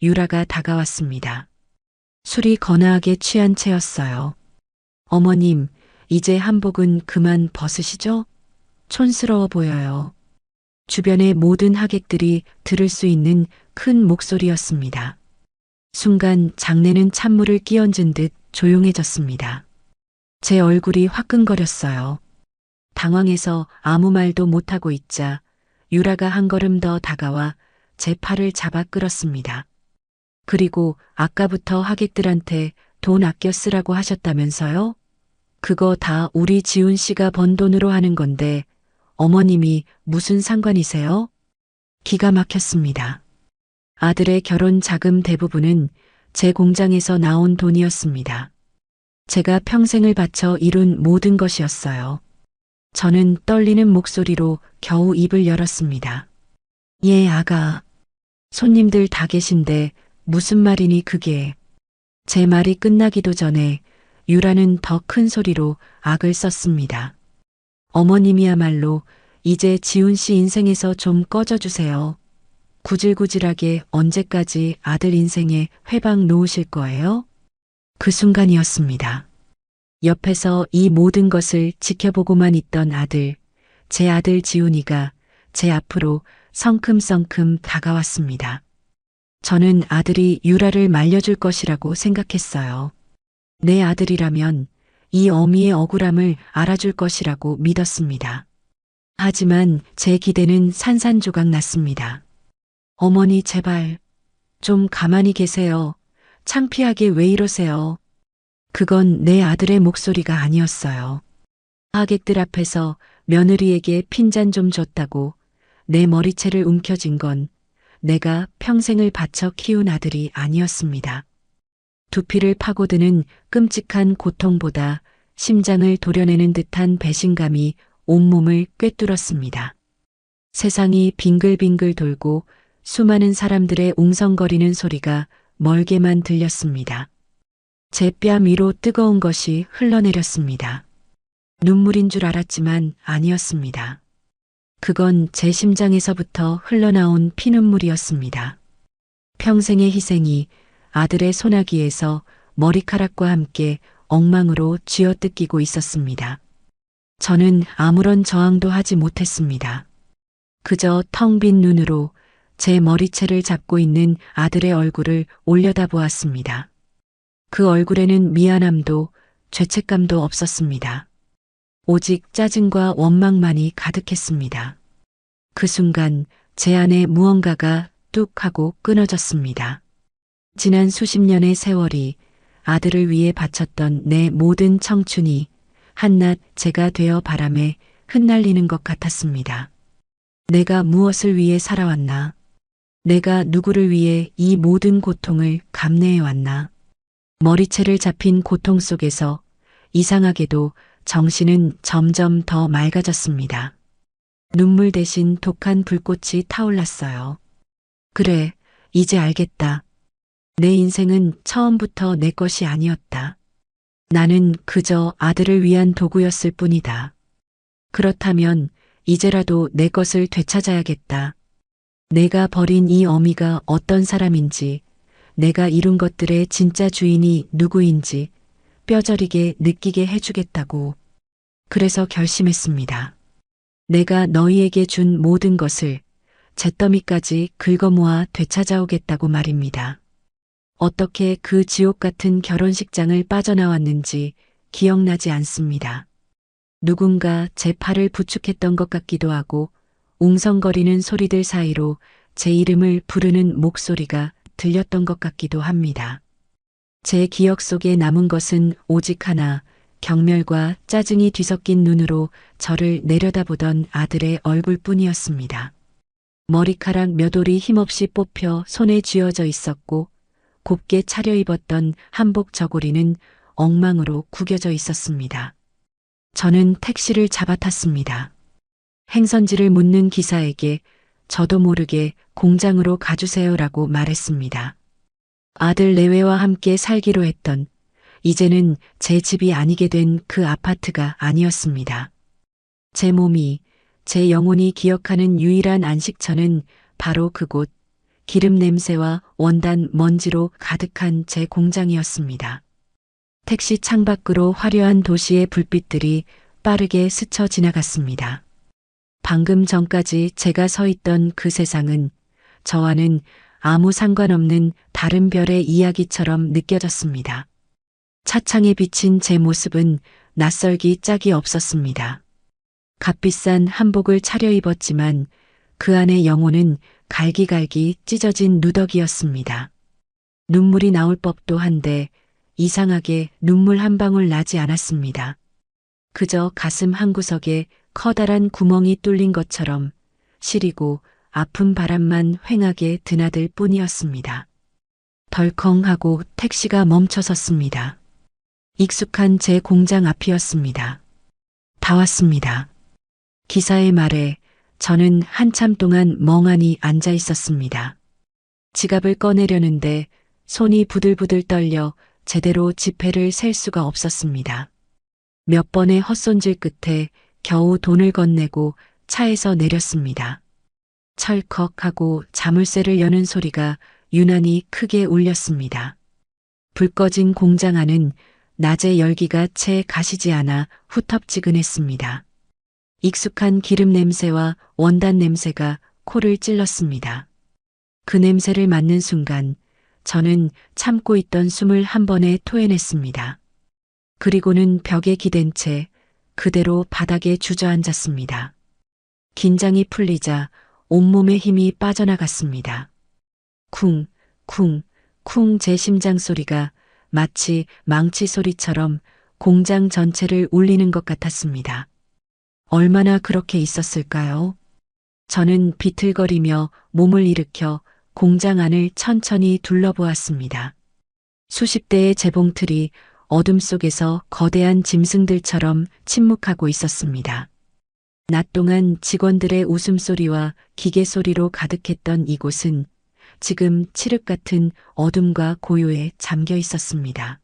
S2: 유라가 다가왔습니다. 술이 거나하게 취한 채였어요. 어머님, 이제 한복은 그만 벗으시죠? 촌스러워 보여요. 주변의 모든 하객들이 들을 수 있는 큰 목소리였습니다. 순간 장내는 찬물을 끼얹은 듯 조용해졌습니다. 제 얼굴이 화끈거렸어요. 당황해서 아무 말도 못하고 있자 유라가 한 걸음 더 다가와 제 팔을 잡아 끌었습니다. 그리고 아까부터 하객들한테 돈 아껴 쓰라고 하셨다면서요? 그거 다 우리 지훈 씨가 번 돈으로 하는 건데 어머님이 무슨 상관이세요? 기가 막혔습니다. 아들의 결혼 자금 대부분은 제 공장에서 나온 돈이었습니다. 제가 평생을 바쳐 이룬 모든 것이었어요. 저는 떨리는 목소리로 겨우 입을 열었습니다. 예, 아가. 손님들 다 계신데 무슨 말이니 그게. 제 말이 끝나기도 전에 유라는 더 큰 소리로 악을 썼습니다. 어머님이야말로 이제 지훈 씨 인생에서 좀 꺼져주세요. 구질구질하게 언제까지 아들 인생에 회방 놓으실 거예요? 그 순간이었습니다. 옆에서 이 모든 것을 지켜보고만 있던 아들, 제 아들 지훈이가 제 앞으로 성큼성큼 다가왔습니다. 저는 아들이 유라를 말려줄 것이라고 생각했어요. 내 아들이라면 이 어미의 억울함을 알아줄 것이라고 믿었습니다. 하지만 제 기대는 산산조각 났습니다. 어머니 제발 좀 가만히 계세요. 창피하게 왜 이러세요? 그건 내 아들의 목소리가 아니었어요. 하객들 앞에서 며느리에게 핀잔 좀 줬다고 내 머리채를 움켜쥔 건 내가 평생을 바쳐 키운 아들이 아니었습니다. 두피를 파고드는 끔찍한 고통보다 심장을 도려내는 듯한 배신감이 온몸을 꿰뚫었습니다. 세상이 빙글빙글 돌고 수많은 사람들의 웅성거리는 소리가 멀게만 들렸습니다. 제 뺨 위로 뜨거운 것이 흘러내렸습니다. 눈물인 줄 알았지만 아니었습니다. 그건 제 심장에서부터 흘러나온 피눈물이었습니다. 평생의 희생이 아들의 소나기에서 머리카락과 함께 엉망으로 쥐어뜯기고 있었습니다. 저는 아무런 저항도 하지 못했습니다. 그저 텅 빈 눈으로 제 머리채를 잡고 있는 아들의 얼굴을 올려다보았습니다. 그 얼굴에는 미안함도 죄책감도 없었습니다. 오직 짜증과 원망만이 가득했습니다. 그 순간 제 안에 무언가가 뚝 하고 끊어졌습니다. 지난 수십 년의 세월이 아들을 위해 바쳤던 내 모든 청춘이 한낱 제가 되어 바람에 흩날리는 것 같았습니다. 내가 무엇을 위해 살아왔나? 내가 누구를 위해 이 모든 고통을 감내해왔나? 머리채를 잡힌 고통 속에서 이상하게도 정신은 점점 더 맑아졌습니다. 눈물 대신 독한 불꽃이 타올랐어요. 그래, 이제 알겠다. 내 인생은 처음부터 내 것이 아니었다. 나는 그저 아들을 위한 도구였을 뿐이다. 그렇다면 이제라도 내 것을 되찾아야겠다. 내가 버린 이 어미가 어떤 사람인지, 내가 이룬 것들의 진짜 주인이 누구인지 뼈저리게 느끼게 해주겠다고. 그래서 결심했습니다. 내가 너희에게 준 모든 것을 잿더미까지 긁어모아 되찾아오겠다고 말입니다. 어떻게 그 지옥 같은 결혼식장을 빠져나왔는지 기억나지 않습니다. 누군가 제 팔을 부축했던 것 같기도 하고 웅성거리는 소리들 사이로 제 이름을 부르는 목소리가 들렸던 것 같기도 합니다. 제 기억 속에 남은 것은 오직 하나, 경멸과 짜증이 뒤섞인 눈으로 저를 내려다보던 아들의 얼굴뿐이었습니다. 머리카락 몇 올이 힘없이 뽑혀 손에 쥐어져 있었고 곱게 차려입었던 한복 저고리는 엉망으로 구겨져 있었습니다. 저는 택시를 잡아탔습니다. 행선지를 묻는 기사에게 저도 모르게 공장으로 가주세요라고 말했습니다. 아들 내외와 함께 살기로 했던, 이제는 제 집이 아니게 된 그 아파트가 아니었습니다. 제 몸이, 제 영혼이 기억하는 유일한 안식처는 바로 그곳, 기름 냄새와 원단 먼지로 가득한 제 공장이었습니다. 택시 창밖으로 화려한 도시의 불빛들이 빠르게 스쳐 지나갔습니다. 방금 전까지 제가 서 있던 그 세상은 저와는 아무 상관없는 다른 별의 이야기처럼 느껴졌습니다. 차창에 비친 제 모습은 낯설기 짝이 없었습니다. 값비싼 한복을 차려입었지만 그 안의 영혼은 갈기갈기 찢어진 누더기였습니다. 눈물이 나올 법도 한데 이상하게 눈물 한 방울 나지 않았습니다. 그저 가슴 한구석에 커다란 구멍이 뚫린 것처럼 시리고 아픈 바람만 휑하게 드나들 뿐이었습니다. 덜컹하고 택시가 멈춰섰습니다. 익숙한 제 공장 앞이었습니다. 다 왔습니다. 기사의 말에 저는 한참 동안 멍하니 앉아 있었습니다. 지갑을 꺼내려는데 손이 부들부들 떨려 제대로 지폐를 셀 수가 없었습니다. 몇 번의 헛손질 끝에 겨우 돈을 건네고 차에서 내렸습니다. 철컥하고 자물쇠를 여는 소리가 유난히 크게 울렸습니다. 불 꺼진 공장 안은 낮의 열기가 채 가시지 않아 후텁지근했습니다. 익숙한 기름 냄새와 원단 냄새가 코를 찔렀습니다. 그 냄새를 맡는 순간 저는 참고 있던 숨을 한 번에 토해냈습니다. 그리고는 벽에 기댄 채 그대로 바닥에 주저앉았습니다. 긴장이 풀리자 온몸의 힘이 빠져나갔습니다. 쿵, 쿵, 쿵 제 심장 소리가 마치 망치 소리처럼 공장 전체를 울리는 것 같았습니다. 얼마나 그렇게 있었을까요? 저는 비틀거리며 몸을 일으켜 공장 안을 천천히 둘러보았습니다. 수십 대의 재봉틀이 어둠 속에서 거대한 짐승들처럼 침묵하고 있었습니다. 낮 동안 직원들의 웃음소리와 기계 소리로 가득했던 이곳은 지금 칠흑 같은 어둠과 고요에 잠겨 있었습니다.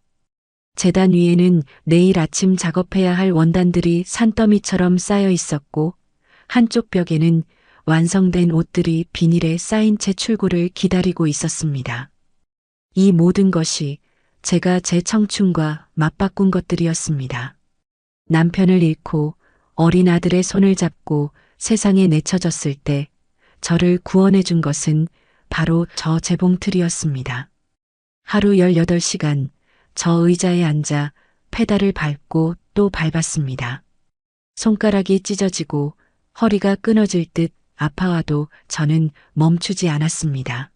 S2: 재단 위에는 내일 아침 작업해야 할 원단들이 산더미처럼 쌓여 있었고, 한쪽 벽에는 완성된 옷들이 비닐에 쌓인 채 출고를 기다리고 있었습니다. 이 모든 것이 제가 제 청춘과 맞바꾼 것들이었습니다. 남편을 잃고 어린 아들의 손을 잡고 세상에 내쳐졌을 때 저를 구원해 준 것은 바로 저 재봉틀이었습니다. 하루 18시간 저 의자에 앉아 페달을 밟고 또 밟았습니다. 손가락이 찢어지고 허리가 끊어질 듯 아파와도 저는 멈추지 않았습니다.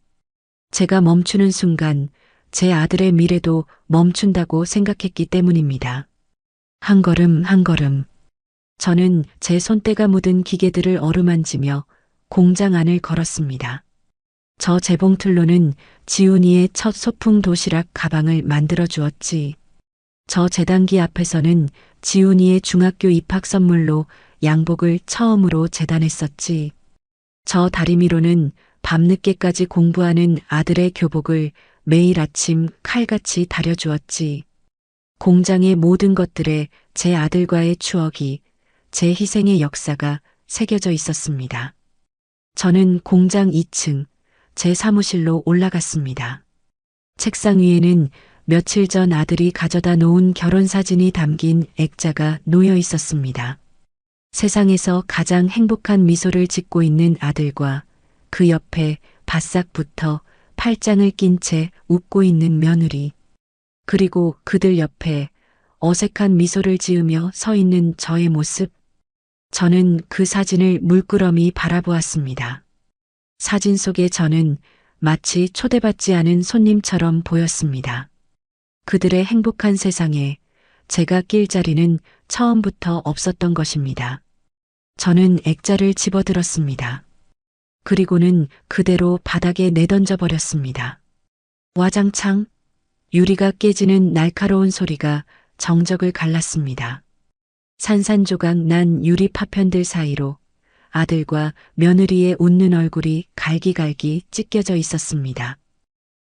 S2: 제가 멈추는 순간 제 아들의 미래도 멈춘다고 생각했기 때문입니다. 한 걸음 한 걸음 저는 제 손때가 묻은 기계들을 어루만지며 공장 안을 걸었습니다. 저 재봉틀로는 지훈이의 첫 소풍 도시락 가방을 만들어 주었지. 저 재단기 앞에서는 지훈이의 중학교 입학 선물로 양복을 처음으로 재단했었지. 저 다리미로는 밤늦게까지 공부하는 아들의 교복을 매일 아침 칼같이 다려주었지. 공장의 모든 것들에 제 아들과의 추억이, 제 희생의 역사가 새겨져 있었습니다. 저는 공장 2층, 제 사무실로 올라갔습니다. 책상 위에는 며칠 전 아들이 가져다 놓은 결혼사진이 담긴 액자가 놓여 있었습니다. 세상에서 가장 행복한 미소를 짓고 있는 아들과 그 옆에 바싹 붙어 팔짱을 낀 채 웃고 있는 며느리, 그리고 그들 옆에 어색한 미소를 지으며 서 있는 저의 모습. 저는 그 사진을 물끄러미 바라보았습니다. 사진 속의 저는 마치 초대받지 않은 손님처럼 보였습니다. 그들의 행복한 세상에 제가 낄 자리는 처음부터 없었던 것입니다. 저는 액자를 집어들었습니다. 그리고는 그대로 바닥에 내던져 버렸습니다. 와장창 유리가 깨지는 날카로운 소리가 정적을 갈랐습니다. 산산조각 난 유리 파편들 사이로 아들과 며느리의 웃는 얼굴이 갈기갈기 찢겨져 있었습니다.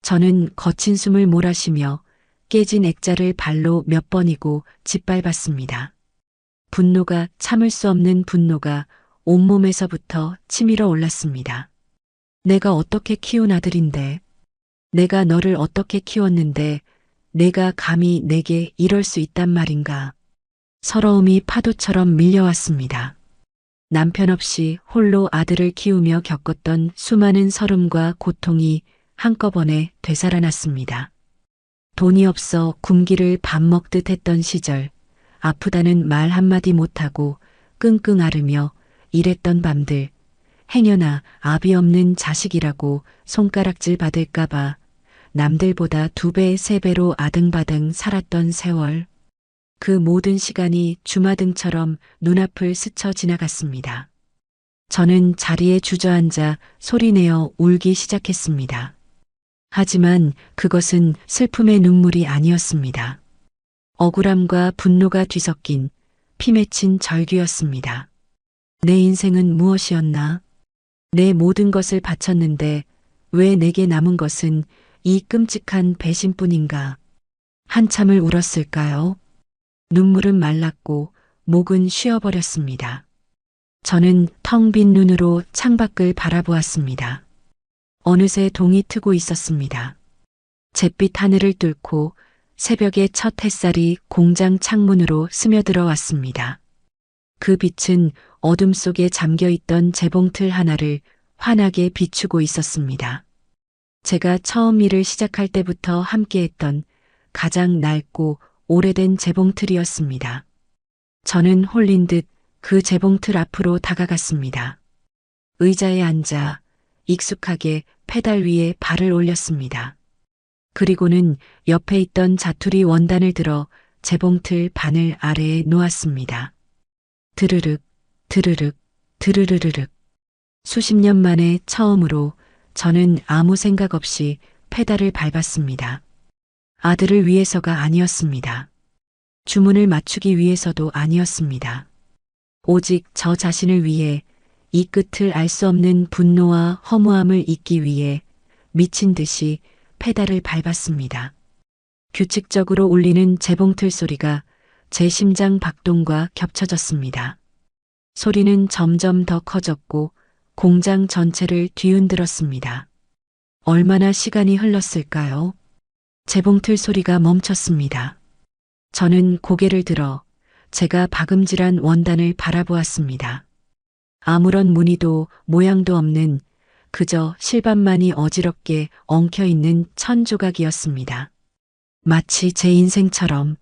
S2: 저는 거친 숨을 몰아쉬며 깨진 액자를 발로 몇 번이고 짓밟았습니다. 분노가, 참을 수 없는 분노가 온몸에서부터 치밀어 올랐습니다. 내가 어떻게 키운 아들인데, 내가 너를 어떻게 키웠는데 내가 감히 내게 이럴 수 있단 말인가. 서러움이 파도처럼 밀려왔습니다. 남편 없이 홀로 아들을 키우며 겪었던 수많은 서름과 고통이 한꺼번에 되살아났습니다. 돈이 없어 굶기를 밥 먹듯 했던 시절, 아프다는 말 한마디 못하고 끙끙 앓으며 일했던 밤들, 행여나 아비 없는 자식이라고 손가락질 받을까봐 남들보다 2배, 3배로 아등바등 살았던 세월. 그 모든 시간이 주마등처럼 눈앞을 스쳐 지나갔습니다. 저는 자리에 주저앉아 소리내어 울기 시작했습니다. 하지만 그것은 슬픔의 눈물이 아니었습니다. 억울함과 분노가 뒤섞인 피 맺힌 절규였습니다. 내 인생은 무엇이었나? 내 모든 것을 바쳤는데 왜 내게 남은 것은 이 끔찍한 배신뿐인가? 한참을 울었을까요? 눈물은 말랐고 목은 쉬어버렸습니다. 저는 텅 빈 눈으로 창밖을 바라보았습니다. 어느새 동이 트고 있었습니다. 잿빛 하늘을 뚫고 새벽의 첫 햇살이 공장 창문으로 스며들어 왔습니다. 그 빛은 어둠 속에 잠겨있던 재봉틀 하나를 환하게 비추고 있었습니다. 제가 처음 일을 시작할 때부터 함께했던 가장 낡고 오래된 재봉틀이었습니다. 저는 홀린 듯 그 재봉틀 앞으로 다가갔습니다. 의자에 앉아 익숙하게 페달 위에 발을 올렸습니다. 그리고는 옆에 있던 자투리 원단을 들어 재봉틀 바늘 아래에 놓았습니다. 드르륵, 드르륵, 드르르르륵. 수십 년 만에 처음으로 저는 아무 생각 없이 페달을 밟았습니다. 아들을 위해서가 아니었습니다. 주문을 맞추기 위해서도 아니었습니다. 오직 저 자신을 위해, 이 끝을 알 수 없는 분노와 허무함을 잊기 위해 미친 듯이 페달을 밟았습니다. 규칙적으로 울리는 재봉틀 소리가 제 심장 박동과 겹쳐졌습니다. 소리는 점점 더 커졌고 공장 전체를 뒤흔들었습니다. 얼마나 시간이 흘렀을까요? 재봉틀 소리가 멈췄습니다. 저는 고개를 들어 제가 박음질한 원단을 바라보았습니다. 아무런 무늬도 모양도 없는 그저 실밥만이 어지럽게 엉켜있는 천조각이었습니다. 마치 제 인생처럼.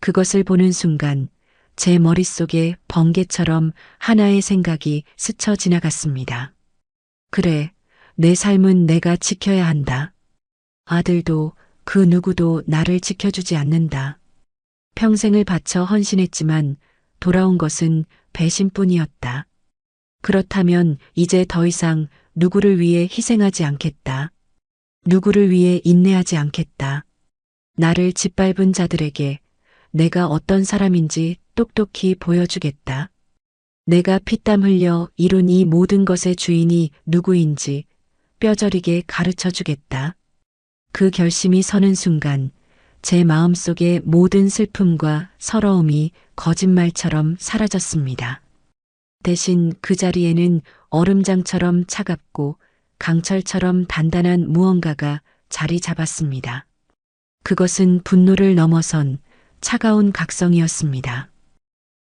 S2: 그것을 보는 순간 제 머릿속에 번개처럼 하나의 생각이 스쳐 지나갔습니다. 그래, 내 삶은 내가 지켜야 한다. 아들도 그 누구도 나를 지켜주지 않는다. 평생을 바쳐 헌신했지만 돌아온 것은 배신뿐이었다. 그렇다면 이제 더 이상 누구를 위해 희생하지 않겠다. 누구를 위해 인내하지 않겠다. 나를 짓밟은 자들에게 내가 어떤 사람인지 똑똑히 보여주겠다. 내가 피땀 흘려 이룬 이 모든 것의 주인이 누구인지 뼈저리게 가르쳐 주겠다. 그 결심이 서는 순간 제 마음속의 모든 슬픔과 서러움이 거짓말처럼 사라졌습니다. 대신 그 자리에는 얼음장처럼 차갑고 강철처럼 단단한 무언가가 자리 잡았습니다. 그것은 분노를 넘어선 차가운 각성이었습니다.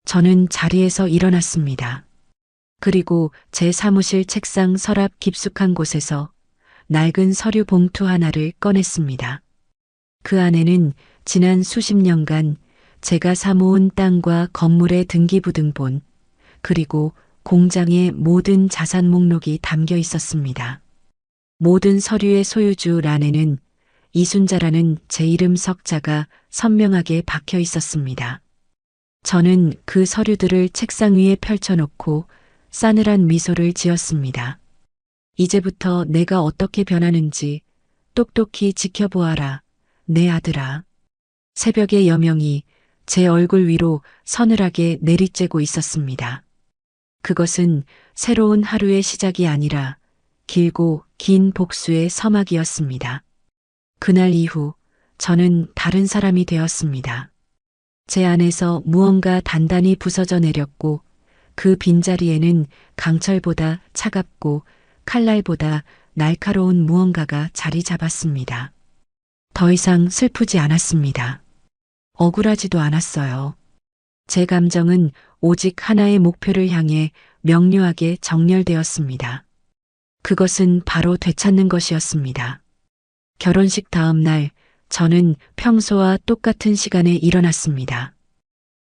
S2: 저는 자리에서 일어났습니다. 그리고 제 사무실 책상 서랍 깊숙한 곳에서 낡은 서류 봉투 하나를 꺼냈습니다. 그 안에는 지난 수십 년간 제가 사모은 땅과 건물의 등기부등본, 그리고 공장의 모든 자산 목록이 담겨 있었습니다. 모든 서류의 소유주란에는 이순자라는 제 이름 석자가 선명하게 박혀 있었습니다. 저는 그 서류들을 책상 위에 펼쳐놓고 싸늘한 미소를 지었습니다. 이제부터 내가 어떻게 변하는지 똑똑히 지켜보아라, 내 아들아. 새벽의 여명이 제 얼굴 위로 서늘하게 내리쬐고 있었습니다. 그것은 새로운 하루의 시작이 아니라 길고 긴 복수의 서막이었습니다. 그날 이후 저는 다른 사람이 되었습니다. 제 안에서 무언가 단단히 부서져 내렸고 그 빈자리에는 강철보다 차갑고 칼날보다 날카로운 무언가가 자리 잡았습니다. 더 이상 슬프지 않았습니다. 억울하지도 않았어요. 제 감정은 오직 하나의 목표를 향해 명료하게 정렬되었습니다. 그것은 바로 되찾는 것이었습니다. 결혼식 다음 날 저는 평소와 똑같은 시간에 일어났습니다.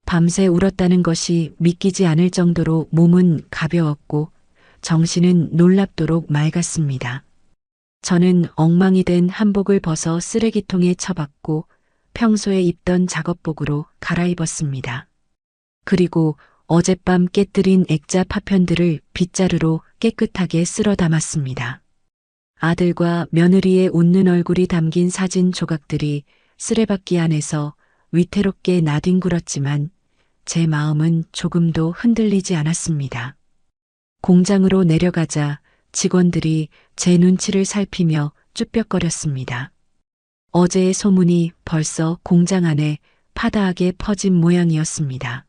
S2: 밤새 울었다는 것이 믿기지 않을 정도로 몸은 가벼웠고 정신은 놀랍도록 맑았습니다. 저는 엉망이 된 한복을 벗어 쓰레기통에 처박고 평소에 입던 작업복으로 갈아입었습니다. 그리고 어젯밤 깨뜨린 액자 파편들을 빗자루로 깨끗하게 쓸어 담았습니다. 아들과 며느리의 웃는 얼굴이 담긴 사진 조각들이 쓰레받기 안에서 위태롭게 나뒹굴었지만 제 마음은 조금도 흔들리지 않았습니다. 공장으로 내려가자 직원들이 제 눈치를 살피며 쭈뼛거렸습니다. 어제의 소문이 벌써 공장 안에 파다하게 퍼진 모양이었습니다.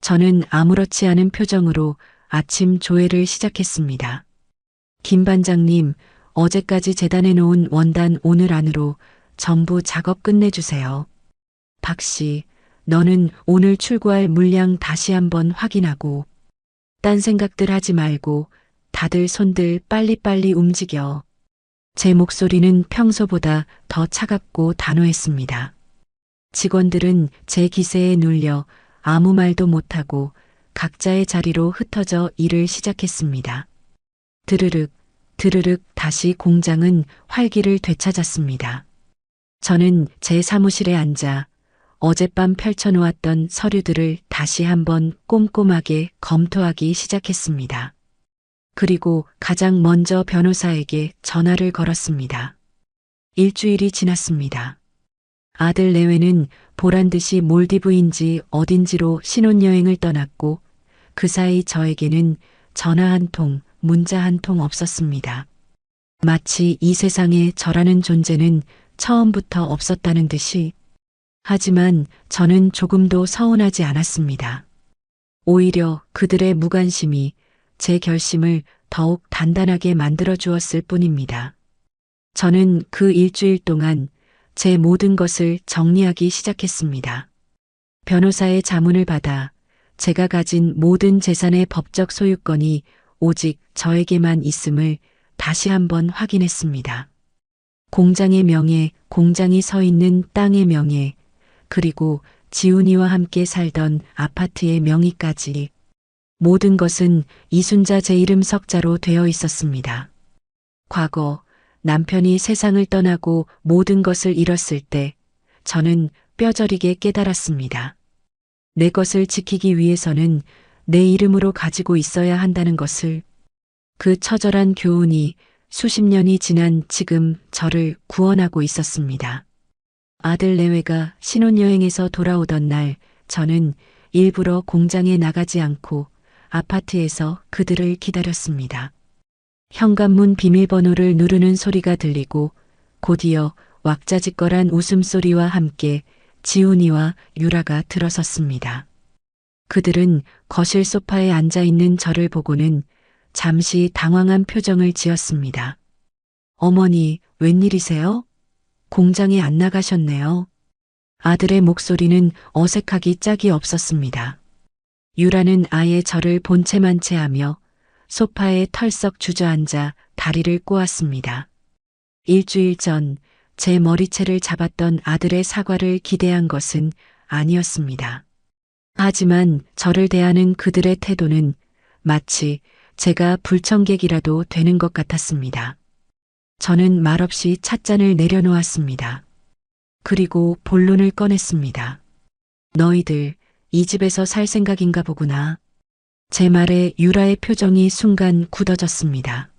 S2: 저는 아무렇지 않은 표정으로 아침 조회를 시작했습니다. 김 반장님, 어제까지 재단해 놓은 원단 오늘 안으로 전부 작업 끝내주세요. 박 씨, 너는 오늘 출고할 물량 다시 한번 확인하고 딴 생각들 하지 말고 다들 손들 빨리빨리 움직여. 제 목소리는 평소보다 더 차갑고 단호했습니다. 직원들은 제 기세에 눌려 아무 말도 못하고 각자의 자리로 흩어져 일을 시작했습니다. 드르륵, 드르륵 다시 공장은 활기를 되찾았습니다. 저는 제 사무실에 앉아 어젯밤 펼쳐놓았던 서류들을 다시 한번 꼼꼼하게 검토하기 시작했습니다. 그리고 가장 먼저 변호사에게 전화를 걸었습니다. 일주일이 지났습니다. 아들 내외는 보란듯이 몰디브인지 어딘지로 신혼여행을 떠났고 그 사이 저에게는 전화 한 통, 문자 한 통 없었습니다. 마치 이 세상에 저라는 존재는 처음부터 없었다는 듯이. 하지만 저는 조금도 서운하지 않았습니다. 오히려 그들의 무관심이 제 결심을 더욱 단단하게 만들어 주었을 뿐입니다. 저는 그 일주일 동안 제 모든 것을 정리하기 시작했습니다. 변호사의 자문을 받아 제가 가진 모든 재산의 법적 소유권이 오직 저에게만 있음을 다시 한번 확인했습니다. 공장의 명예, 공장이 서 있는 땅의 명예, 그리고 지훈이와 함께 살던 아파트의 명의까지 모든 것은 이순자 제 이름 석자로 되어 있었습니다. 과거 남편이 세상을 떠나고 모든 것을 잃었을 때 저는 뼈저리게 깨달았습니다. 내 것을 지키기 위해서는 내 이름으로 가지고 있어야 한다는 것을. 그 처절한 교훈이 수십 년이 지난 지금 저를 구원하고 있었습니다. 아들 내외가 신혼여행에서 돌아오던 날 저는 일부러 공장에 나가지 않고 아파트에서 그들을 기다렸습니다. 현관문 비밀번호를 누르는 소리가 들리고 곧이어 왁자지껄한 웃음소리와 함께 지훈이와 유라가 들어섰습니다. 그들은 거실 소파에 앉아 있는 저를 보고는 잠시 당황한 표정을 지었습니다. 어머니, 웬일이세요? 공장에 안 나가셨네요. 아들의 목소리는 어색하기 짝이 없었습니다. 유라는 아예 저를 본체만 채하며 소파에 털썩 주저앉아 다리를 꼬았습니다. 일주일 전 제 머리채를 잡았던 아들의 사과를 기대한 것은 아니었습니다. 하지만 저를 대하는 그들의 태도는 마치 제가 불청객이라도 되는 것 같았습니다. 저는 말없이 찻잔을 내려놓았습니다. 그리고 본론을 꺼냈습니다. 너희들 이 집에서 살 생각인가 보구나. 제 말에 유라의 표정이 순간 굳어졌습니다.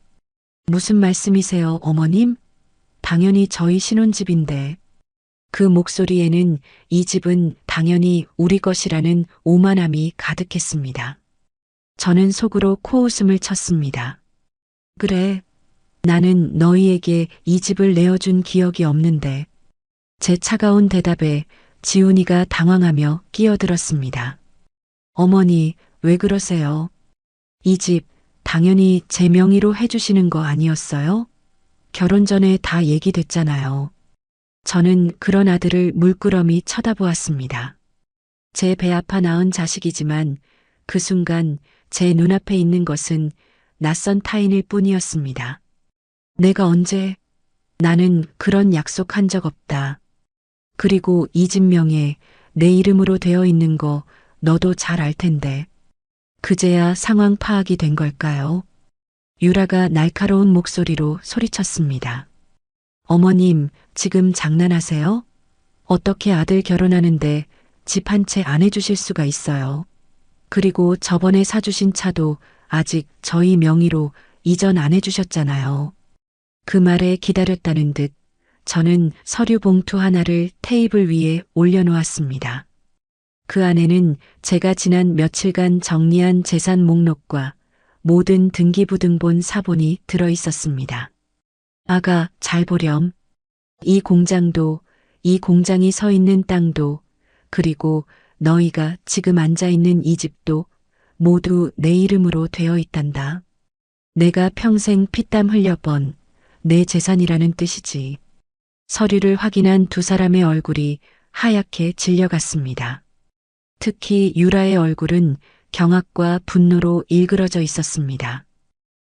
S2: 무슨 말씀이세요, 어머님? 당연히 저희 신혼집인데. 그 목소리에는 이 집은 당연히 우리 것이라는 오만함이 가득했습니다. 저는 속으로 코웃음을 쳤습니다. 그래, 나는 너희에게 이 집을 내어준 기억이 없는데. 제 차가운 대답에 지훈이가 당황하며 끼어들었습니다. 어머니, 왜 그러세요? 이 집 당연히 제 명의로 해주시는 거 아니었어요? 결혼 전에 다 얘기됐잖아요. 저는 그런 아들을 물끄러미 쳐다보았습니다. 제 배 아파 낳은 자식이지만 그 순간 제 눈앞에 있는 것은 낯선 타인일 뿐이었습니다. 내가 언제? 나는 그런 약속한 적 없다. 그리고 이 집 명예 내 이름으로 되어 있는 거 너도 잘 알 텐데. 그제야 상황 파악이 된 걸까요? 유라가 날카로운 목소리로 소리쳤습니다. 어머님, 지금 장난하세요? 어떻게 아들 결혼하는데 집 한 채 안 해주실 수가 있어요? 그리고 저번에 사주신 차도 아직 저희 명의로 이전 안 해주셨잖아요. 그 말에 기다렸다는 듯 저는 서류 봉투 하나를 테이블 위에 올려놓았습니다. 그 안에는 제가 지난 며칠간 정리한 재산 목록과 모든 등기부등본 사본이 들어 있었습니다. 아가, 잘 보렴. 이 공장도, 이 공장이 서 있는 땅도, 그리고 너희가 지금 앉아 있는 이 집도 모두 내 이름으로 되어 있단다. 내가 평생 피땀 흘려 번 내 재산이라는 뜻이지. 서류를 확인한 두 사람의 얼굴이 하얗게 질려갔습니다. 특히 유라의 얼굴은 경악과 분노로 일그러져 있었습니다.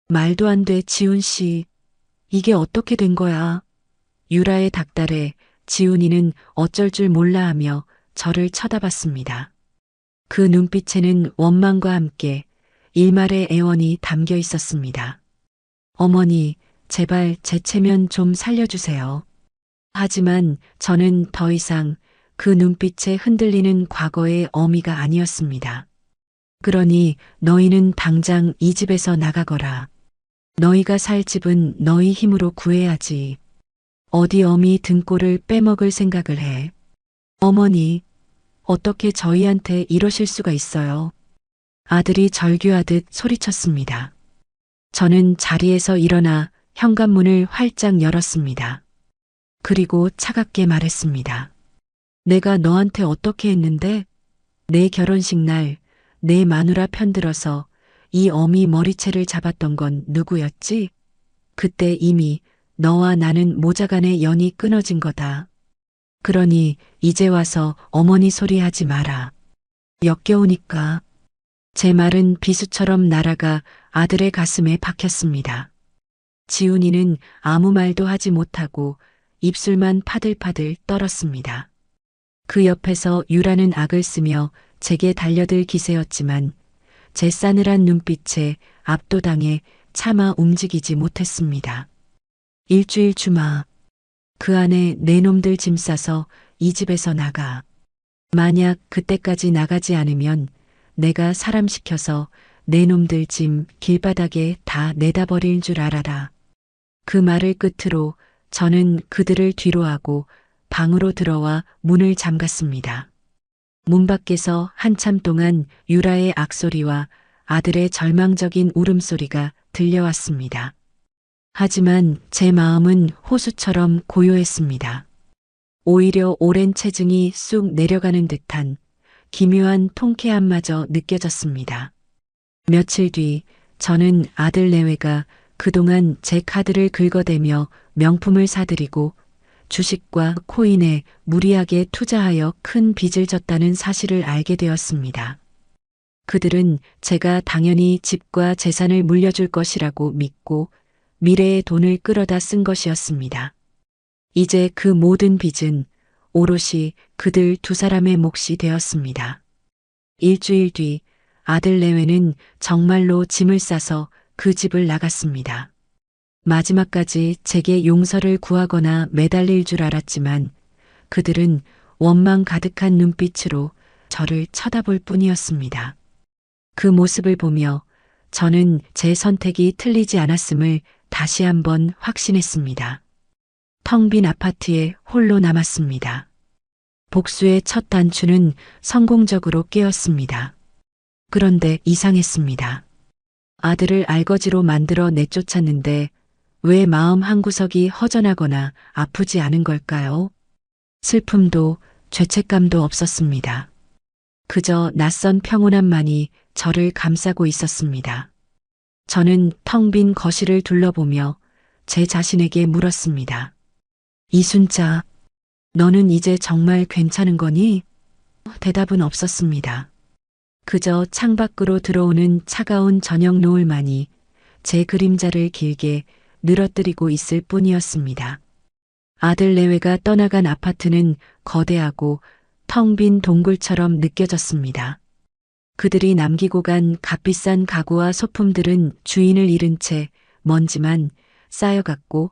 S2: 말도 안 돼, 지훈 씨. 이게 어떻게 된 거야? 유라의 닥달에 지훈이는 어쩔 줄 몰라 하며 저를 쳐다봤습니다. 그 눈빛에는 원망과 함께 일말의 애원이 담겨 있었습니다. 어머니, 제발 제 체면 좀 살려주세요. 하지만 저는 더 이상 그 눈빛에 흔들리는 과거의 어미가 아니었습니다. 그러니 너희는 당장 이 집에서 나가거라. 너희가 살 집은 너희 힘으로 구해야지. 어디 어미 등골을 빼먹을 생각을 해. 어머니, 어떻게 저희한테 이러실 수가 있어요? 아들이 절규하듯 소리쳤습니다. 저는 자리에서 일어나 현관문을 활짝 열었습니다. 그리고 차갑게 말했습니다. 내가 너한테 어떻게 했는데? 내 결혼식 날 내 마누라 편들어서 이 어미 머리채를 잡았던 건 누구였지? 그때 이미 너와 나는 모자간의 연이 끊어진 거다. 그러니 이제 와서 어머니 소리 하지 마라. 역겨우니까. 제 말은 비수처럼 날아가 아들의 가슴에 박혔습니다. 지훈이는 아무 말도 하지 못하고 입술만 파들파들 떨었습니다. 그 옆에서 유라는 악을 쓰며 제게 달려들 기세였지만 제 싸늘한 눈빛에 압도당해 차마 움직이지 못했습니다. 일주일 주마. 그 안에 내 놈들 짐 싸서 이 집에서 나가. 만약 그때까지 나가지 않으면 내가 사람 시켜서 내 놈들 짐 길바닥에 다 내다 버릴 줄 알아라. 그 말을 끝으로 저는 그들을 뒤로하고 방으로 들어와 문을 잠갔습니다. 문 밖에서 한참 동안 유라의 악소리와 아들의 절망적인 울음소리가 들려왔습니다. 하지만 제 마음은 호수처럼 고요했습니다. 오히려 오랜 체증이 쑥 내려가는 듯한 기묘한 통쾌함마저 느껴졌습니다. 며칠 뒤 저는 아들 내외가 그동안 제 카드를 긁어대며 명품을 사들이고 주식과 코인에 무리하게 투자하여 큰 빚을 졌다는 사실을 알게 되었습니다. 그들은 제가 당연히 집과 재산을 물려줄 것이라고 믿고 미래의 돈을 끌어다 쓴 것이었습니다. 이제 그 모든 빚은 오롯이 그들 두 사람의 몫이 되었습니다. 일주일 뒤 아들 내외는 정말로 짐을 싸서 그 집을 나갔습니다. 마지막까지 제게 용서를 구하거나 매달릴 줄 알았지만 그들은 원망 가득한 눈빛으로 저를 쳐다볼 뿐이었습니다. 그 모습을 보며 저는 제 선택이 틀리지 않았음을 다시 한번 확신했습니다. 텅 빈 아파트에 홀로 남았습니다. 복수의 첫 단추는 성공적으로 깨었습니다. 그런데 이상했습니다. 아들을 알거지로 만들어 내쫓았는데 왜 마음 한구석이 허전하거나 아프지 않은 걸까요? 슬픔도 죄책감도 없었습니다. 그저 낯선 평온함만이 저를 감싸고 있었습니다. 저는 텅 빈 거실을 둘러보며 제 자신에게 물었습니다. 이순자, 너는 이제 정말 괜찮은 거니? 대답은 없었습니다. 그저 창밖으로 들어오는 차가운 저녁 노을만이 제 그림자를 길게 늘어뜨리고 있을 뿐이었습니다. 아들 내외가 떠나간 아파트는 거대하고 텅 빈 동굴처럼 느껴졌습니다. 그들이 남기고 간 값비싼 가구와 소품들은 주인을 잃은 채 먼지만 쌓여갔고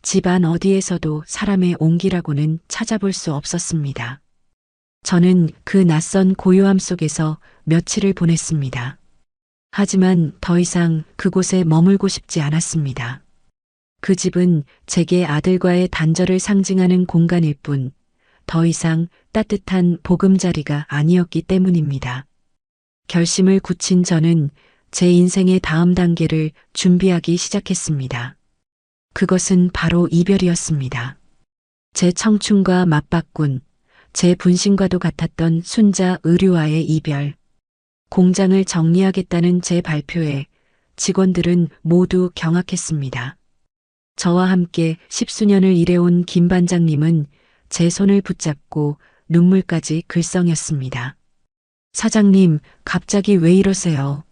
S2: 집안 어디에서도 사람의 온기라고는 찾아볼 수 없었습니다. 저는 그 낯선 고요함 속에서 며칠을 보냈습니다. 하지만 더 이상 그곳에 머물고 싶지 않았습니다. 그 집은 제게 아들과의 단절을 상징하는 공간일 뿐 더 이상 따뜻한 보금자리가 아니었기 때문입니다. 결심을 굳힌 저는 제 인생의 다음 단계를 준비하기 시작했습니다. 그것은 바로 이별이었습니다. 제 청춘과 맞바꾼, 제 분신과도 같았던 순자 의류와의 이별. 공장을 정리하겠다는 제 발표에 직원들은 모두 경악했습니다. 저와 함께 10수년을 일해온 김 반장님은 제 손을 붙잡고 눈물까지 글썽였습니다. 사장님, 갑자기 왜 이러세요?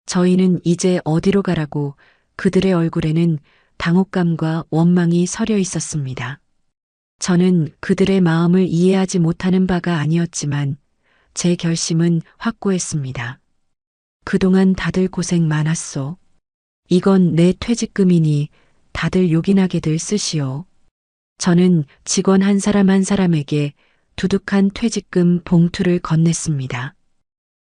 S2: 저희는 이제 어디로 가라고 그들의 얼굴에는 당혹감과 원망이 서려 있었습니다. 저는 그들의 마음을 이해하지 못하는 바가 아니었지만 제 결심은 확고했습니다. 그동안 다들 고생 많았소. 이건 내 퇴직금이니 다들 요긴하게들 쓰시오. 저는 직원 한 사람 한 사람에게 두둑한 퇴직금 봉투를 건넸습니다.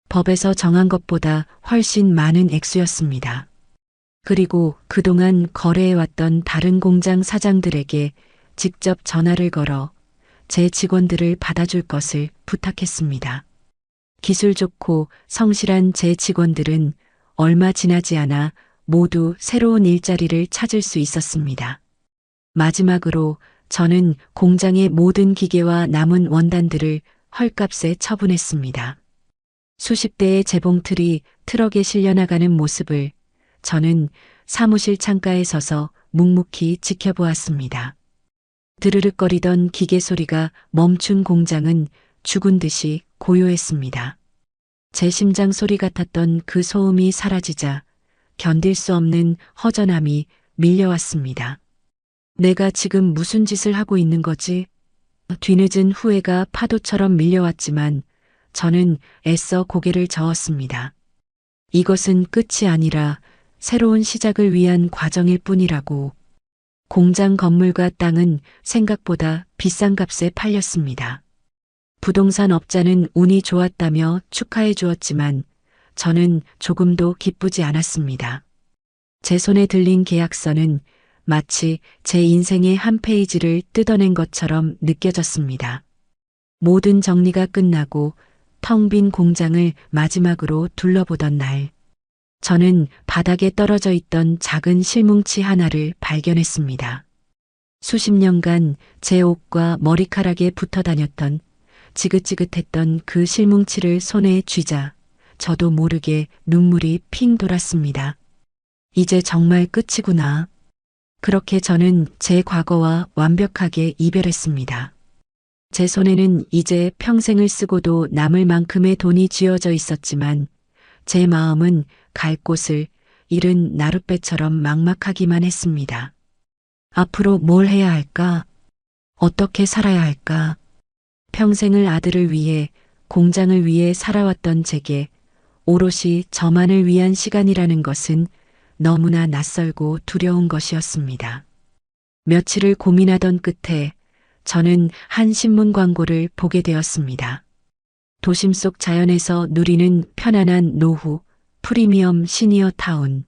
S2: 법에서 정한 것보다 훨씬 많은 액수였습니다. 그리고 그동안 거래해왔던 다른 공장 사장들에게 직접 전화를 걸어 제 직원들을 받아줄 것을 부탁했습니다. 기술 좋고 성실한 제 직원들은 얼마 지나지 않아 모두 새로운 일자리를 찾을 수 있었습니다. 마지막으로 저는 공장의 모든 기계와 남은 원단들을 헐값에 처분했습니다. 수십 대의 재봉틀이 트럭에 실려나가는 모습을 저는 사무실 창가에 서서 묵묵히 지켜보았습니다. 드르륵거리던 기계 소리가 멈춘 공장은 죽은 듯이 고요했습니다. 제 심장 소리 같았던 그 소음이 사라지자 견딜 수 없는 허전함이 밀려왔습니다. 내가 지금 무슨 짓을 하고 있는 거지? 뒤늦은 후회가 파도처럼 밀려왔지만 저는 애써 고개를 저었습니다. 이것은 끝이 아니라 새로운 시작을 위한 과정일 뿐이라고. 공장 건물과 땅은 생각보다 비싼 값에 팔렸습니다. 부동산 업자는 운이 좋았다며 축하해 주었지만 저는 조금도 기쁘지 않았습니다. 제 손에 들린 계약서는 마치 제 인생의 한 페이지를 뜯어낸 것처럼 느껴졌습니다. 모든 정리가 끝나고 텅 빈 공장을 마지막으로 둘러보던 날, 저는 바닥에 떨어져 있던 작은 실뭉치 하나를 발견했습니다. 수십 년간 제 옷과 머리카락에 붙어 다녔던 지긋지긋했던 그 실뭉치를 손에 쥐자 저도 모르게 눈물이 핑 돌았습니다. 이제 정말 끝이구나. 그렇게 저는 제 과거와 완벽하게 이별했습니다. 제 손에는 이제 평생을 쓰고도 남을 만큼의 돈이 쥐어져 있었지만 제 마음은 갈 곳을 잃은 나룻배처럼 막막하기만 했습니다. 앞으로 뭘 해야 할까? 어떻게 살아야 할까? 평생을 아들을 위해, 공장을 위해 살아왔던 제게 오롯이 저만을 위한 시간이라는 것은 너무나 낯설고 두려운 것이었습니다. 며칠을 고민하던 끝에 저는 한 신문 광고를 보게 되었습니다. 도심 속 자연에서 누리는 편안한 노후, 프리미엄 시니어 타운.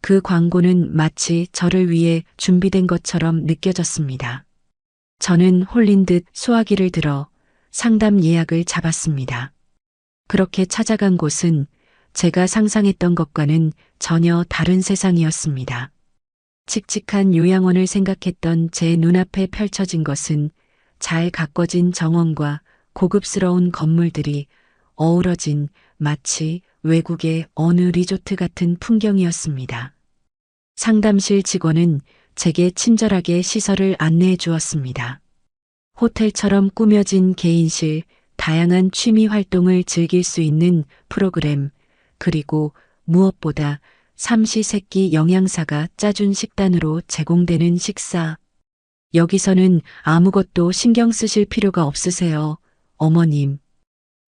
S2: 그 광고는 마치 저를 위해 준비된 것처럼 느껴졌습니다. 저는 홀린 듯 수화기를 들어 상담 예약을 잡았습니다. 그렇게 찾아간 곳은 제가 상상했던 것과는 전혀 다른 세상이었습니다. 칙칙한 요양원을 생각했던 제 눈앞에 펼쳐진 것은 잘 가꿔진 정원과 고급스러운 건물들이 어우러진 마치 외국의 어느 리조트 같은 풍경이었습니다. 상담실 직원은 제게 친절하게 시설을 안내해 주었습니다. 호텔처럼 꾸며진 개인실, 다양한 취미 활동을 즐길 수 있는 프로그램, 그리고 무엇보다 삼시세끼 영양사가 짜준 식단으로 제공되는 식사. 여기서는 아무것도 신경 쓰실 필요가 없으세요, 어머님.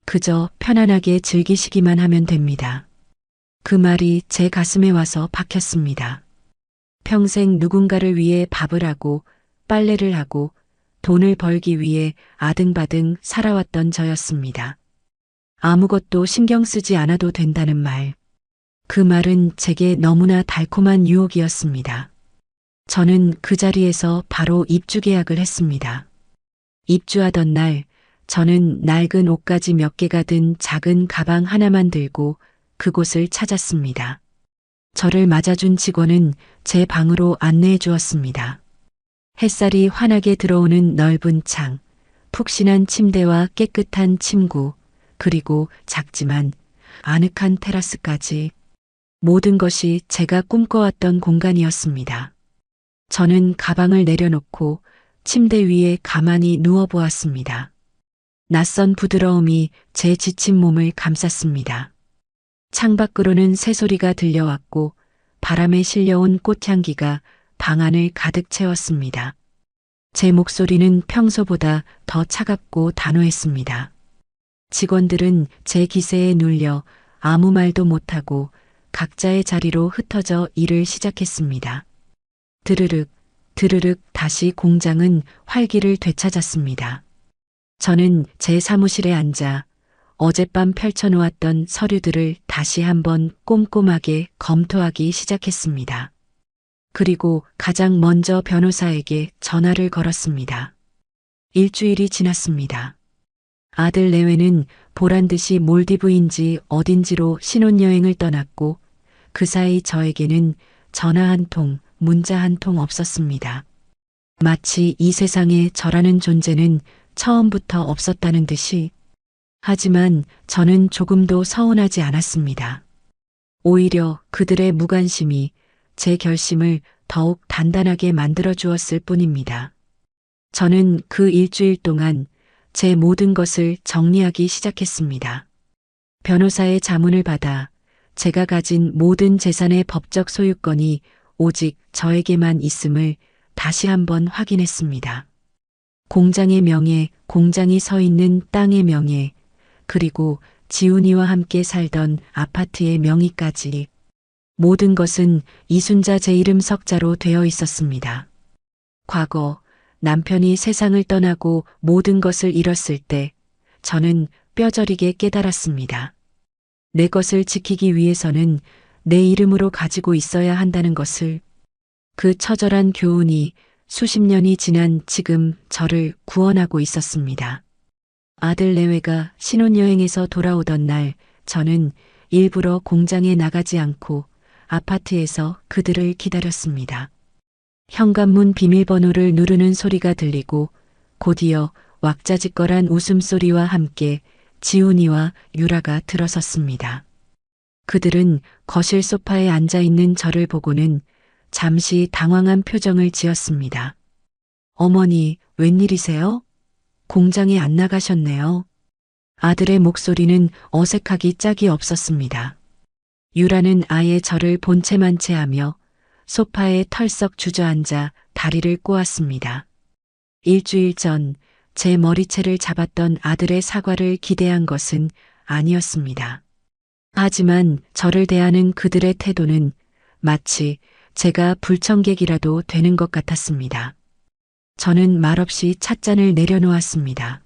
S2: 그저 편안하게 즐기시기만 하면 됩니다. 그 말이 제 가슴에 와서 박혔습니다. 평생 누군가를 위해 밥을 하고 빨래를 하고 돈을 벌기 위해 아등바등 살아왔던 저였습니다. 아무것도 신경 쓰지 않아도 된다는 말. 그 말은 제게 너무나 달콤한 유혹이었습니다. 저는 그 자리에서 바로 입주 계약을 했습니다. 입주하던 날, 저는 낡은 옷가지 몇 개가 든 작은 가방 하나만 들고 그곳을 찾았습니다. 저를 맞아준 직원은 제 방으로 안내해 주었습니다. 햇살이 환하게 들어오는 넓은 창, 푹신한 침대와 깨끗한 침구, 그리고 작지만 아늑한 테라스까지 모든 것이 제가 꿈꿔왔던 공간이었습니다. 저는 가방을 내려놓고 침대 위에 가만히 누워보았습니다. 낯선 부드러움이 제 지친 몸을 감쌌습니다. 창밖으로는 새소리가 들려왔고 바람에 실려온 꽃향기가 방 안을 가득 채웠습니다. 제 목소리는 평소보다 더 차갑고 단호했습니다. 직원들은 제 기세에 눌려 아무 말도 못하고 각자의 자리로 흩어져 일을 시작했습니다. 드르륵 드르륵 다시 공장은 활기를 되찾았습니다. 저는 제 사무실에 앉아 어젯밤 펼쳐놓았던 서류들을 다시 한번 꼼꼼하게 검토하기 시작했습니다. 그리고 가장 먼저 변호사에게 전화를 걸었습니다. 일주일이 지났습니다. 아들 내외는 보란듯이 몰디브인지 어딘지로 신혼여행을 떠났고 그 사이 저에게는 전화 한 통, 문자 한 통 없었습니다. 마치 이 세상에 저라는 존재는 처음부터 없었다는 듯이. 하지만 저는 조금도 서운하지 않았습니다. 오히려 그들의 무관심이 제 결심을 더욱 단단하게 만들어 주었을 뿐입니다. 저는 그 일주일 동안 제 모든 것을 정리하기 시작했습니다. 변호사의 자문을 받아 제가 가진 모든 재산의 법적 소유권이 오직 저에게만 있음을 다시 한번 확인했습니다. 공장의 명예, 공장이 서 있는 땅의 명예, 그리고 지훈이와 함께 살던 아파트의 명의까지 모든 것은 이순자 제 이름 석자로 되어 있었습니다. 과거 남편이 세상을 떠나고 모든 것을 잃었을 때 저는 뼈저리게 깨달았습니다. 내 것을 지키기 위해서는 내 이름으로 가지고 있어야 한다는 것을. 그 처절한 교훈이 수십 년이 지난 지금 저를 구원하고 있었습니다. 아들 내외가 신혼여행에서 돌아오던 날 저는 일부러 공장에 나가지 않고 아파트에서 그들을 기다렸습니다. 현관문 비밀번호를 누르는 소리가 들리고 곧이어 왁자지껄한 웃음소리와 함께 지훈이와 유라가 들어섰습니다. 그들은 거실 소파에 앉아있는 저를 보고는 잠시 당황한 표정을 지었습니다. 어머니, 웬일이세요? 공장에 안 나가셨네요. 아들의 목소리는 어색하기 짝이 없었습니다. 유라는 아예 저를 본체만 채하며 소파에 털썩 주저앉아 다리를 꼬았습니다. 일주일 전 제 머리채를 잡았던 아들의 사과를 기대한 것은 아니었습니다. 하지만 저를 대하는 그들의 태도는 마치 제가 불청객이라도 되는 것 같았습니다. 저는 말없이 찻잔을 내려놓았습니다.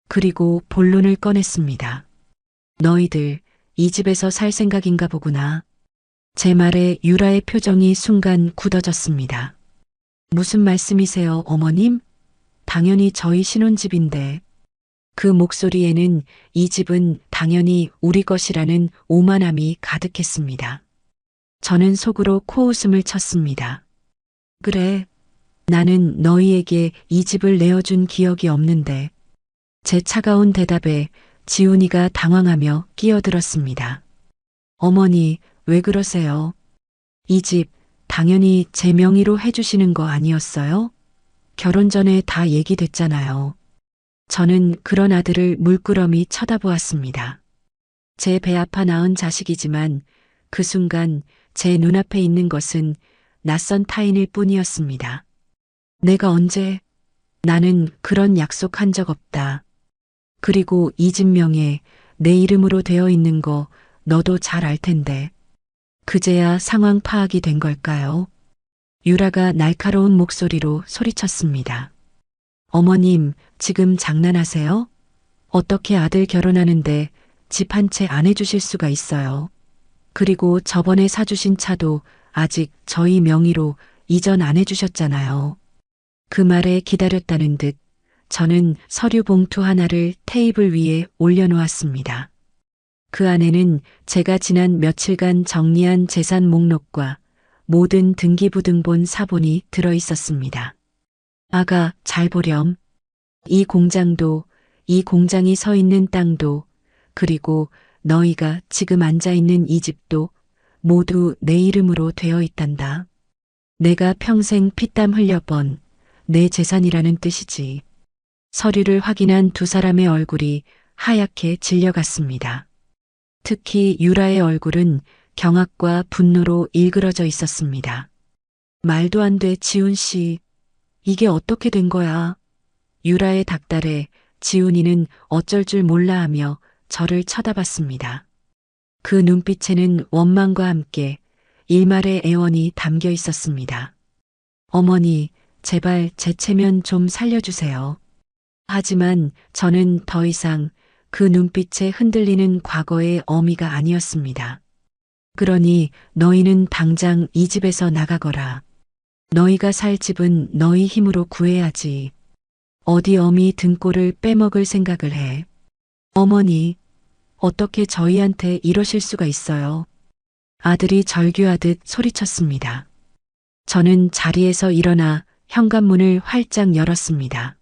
S2: 그리고 본론을 꺼냈습니다. 너희들 이 집에서 살 생각인가 보구나. 제 말에 유라의 표정이 순간 굳어졌습니다. 무슨 말씀이세요, 어머님? 당연히 저희 신혼집인데. 그 목소리에는 이 집은 당연히 우리 것이라는 오만함이 가득했습니다. 저는 속으로 코웃음을 쳤습니다. 그래, 나는 너희에게 이 집을 내어준 기억이 없는데. 제 차가운 대답에 지훈이가 당황하며 끼어들었습니다. 어머니, 왜 그러세요? 이 집 당연히 제 명의로 해주시는 거 아니었어요? 결혼 전에 다 얘기됐잖아요. 저는 그런 아들을 물끄러미 쳐다보았습니다. 제 배 아파 낳은 자식이지만 그 순간 제 눈앞에 있는 것은 낯선 타인일 뿐이었습니다. 내가 언제? 나는 그런 약속한 적 없다. 그리고 이 집 명예 내 이름으로 되어 있는 거 너도 잘 알 텐데. 그제야 상황 파악이 된 걸까요? 유라가 날카로운 목소리로 소리쳤습니다. 어머님, 지금 장난하세요? 어떻게 아들 결혼하는데 집 한 채 안 해주실 수가 있어요? 그리고 저번에 사주신 차도 아직 저희 명의로 이전 안 해주셨잖아요. 그 말에 기다렸다는 듯 저는 서류 봉투 하나를 테이블 위에 올려놓았습니다. 그 안에는 제가 지난 며칠간 정리한 재산 목록과 모든 등기부등본 사본이 들어 있었습니다. 아가, 잘 보렴. 이 공장도, 이 공장이 서 있는 땅도, 그리고 너희가 지금 앉아 있는 이 집도 모두 내 이름으로 되어 있단다. 내가 평생 피땀 흘려 번 내 재산이라는 뜻이지. 서류를 확인한 두 사람의 얼굴이 하얗게 질려갔습니다. 특히 유라의 얼굴은 경악과 분노로 일그러져 있었습니다. 말도 안 돼, 지훈 씨. 이게 어떻게 된 거야? 유라의 닥달에 지훈이는 어쩔 줄 몰라 하며 저를 쳐다봤습니다. 그 눈빛에는 원망과 함께 일말의 애원이 담겨 있었습니다. 어머니, 제발 제 체면 좀 살려주세요. 하지만 저는 더 이상 그 눈빛에 흔들리는 과거의 어미가 아니었습니다. 그러니 너희는 당장 이 집에서 나가거라. 너희가 살 집은 너희 힘으로 구해야지. 어디 어미 등골을 빼먹을 생각을 해. 어머니, 어떻게 저희한테 이러실 수가 있어요? 아들이 절규하듯 소리쳤습니다. 저는 자리에서 일어나 현관문을 활짝 열었습니다.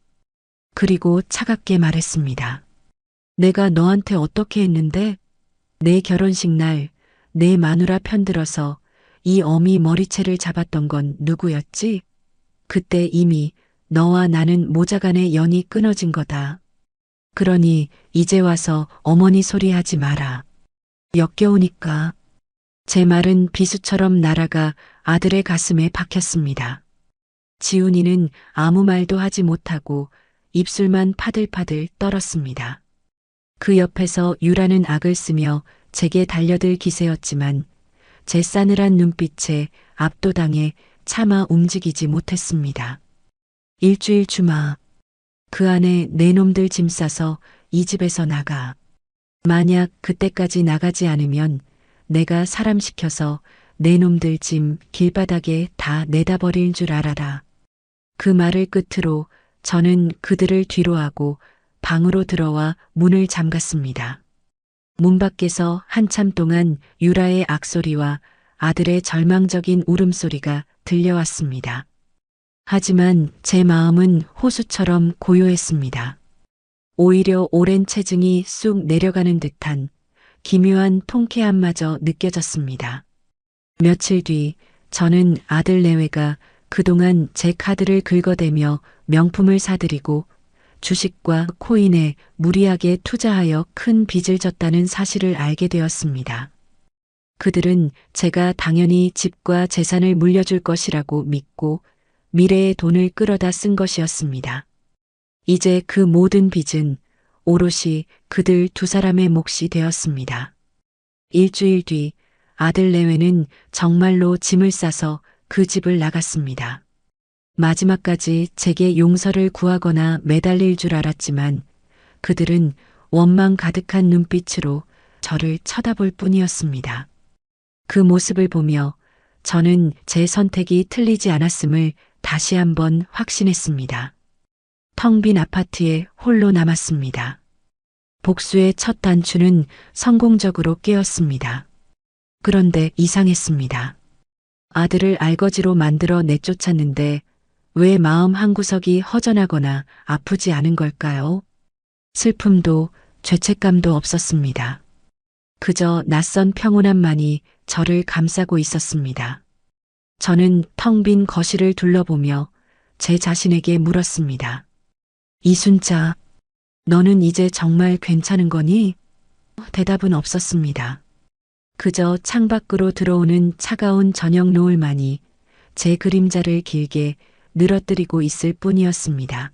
S2: 그리고 차갑게 말했습니다. 내가 너한테 어떻게 했는데? 내 결혼식 날 내 마누라 편들어서 이 어미 머리채를 잡았던 건 누구였지? 그때 이미 너와 나는 모자간의 연이 끊어진 거다. 그러니 이제 와서 어머니 소리 하지 마라. 역겨우니까. 제 말은 비수처럼 날아가 아들의 가슴에 박혔습니다. 지훈이는 아무 말도 하지 못하고 입술만 파들파들 떨었습니다. 그 옆에서 유라는 악을 쓰며 제게 달려들 기세였지만 제 싸늘한 눈빛에 압도당해 차마 움직이지 못했습니다. 일주일 주마. 그 안에 내 놈들 짐 싸서 이 집에서 나가. 만약 그때까지 나가지 않으면 내가 사람 시켜서 내 놈들 짐 길바닥에 다 내다 버릴 줄 알아라. 그 말을 끝으로 저는 그들을 뒤로하고 방으로 들어와 문을 잠갔습니다. 문 밖에서 한참 동안 유라의 악소리와 아들의 절망적인 울음소리가 들려왔습니다. 하지만 제 마음은 호수처럼 고요했습니다. 오히려 오랜 체증이 쑥 내려가는 듯한 기묘한 통쾌함마저 느껴졌습니다. 며칠 뒤 저는 아들 내외가 그동안 제 카드를 긁어대며 명품을 사들이고 주식과 코인에 무리하게 투자하여 큰 빚을 졌다는 사실을 알게 되었습니다. 그들은 제가 당연히 집과 재산을 물려줄 것이라고 믿고 미래의 돈을 끌어다 쓴 것이었습니다. 이제 그 모든 빚은 오롯이 그들 두 사람의 몫이 되었습니다. 일주일 뒤 아들 내외는 정말로 짐을 싸서 그 집을 나갔습니다. 마지막까지 제게 용서를 구하거나 매달릴 줄 알았지만 그들은 원망 가득한 눈빛으로 저를 쳐다볼 뿐이었습니다. 그 모습을 보며 저는 제 선택이 틀리지 않았음을 다시 한번 확신했습니다. 텅 빈 아파트에 홀로 남았습니다. 복수의 첫 단추는 성공적으로 깨었습니다. 그런데 이상했습니다. 아들을 알거지로 만들어 내쫓았는데 왜 마음 한구석이 허전하거나 아프지 않은 걸까요? 슬픔도 죄책감도 없었습니다. 그저 낯선 평온함만이 저를 감싸고 있었습니다. 저는 텅 빈 거실을 둘러보며 제 자신에게 물었습니다. 이순자, 너는 이제 정말 괜찮은 거니? 대답은 없었습니다. 그저 창밖으로 들어오는 차가운 저녁 노을만이 제 그림자를 길게 늘어뜨리고 있을 뿐이었습니다.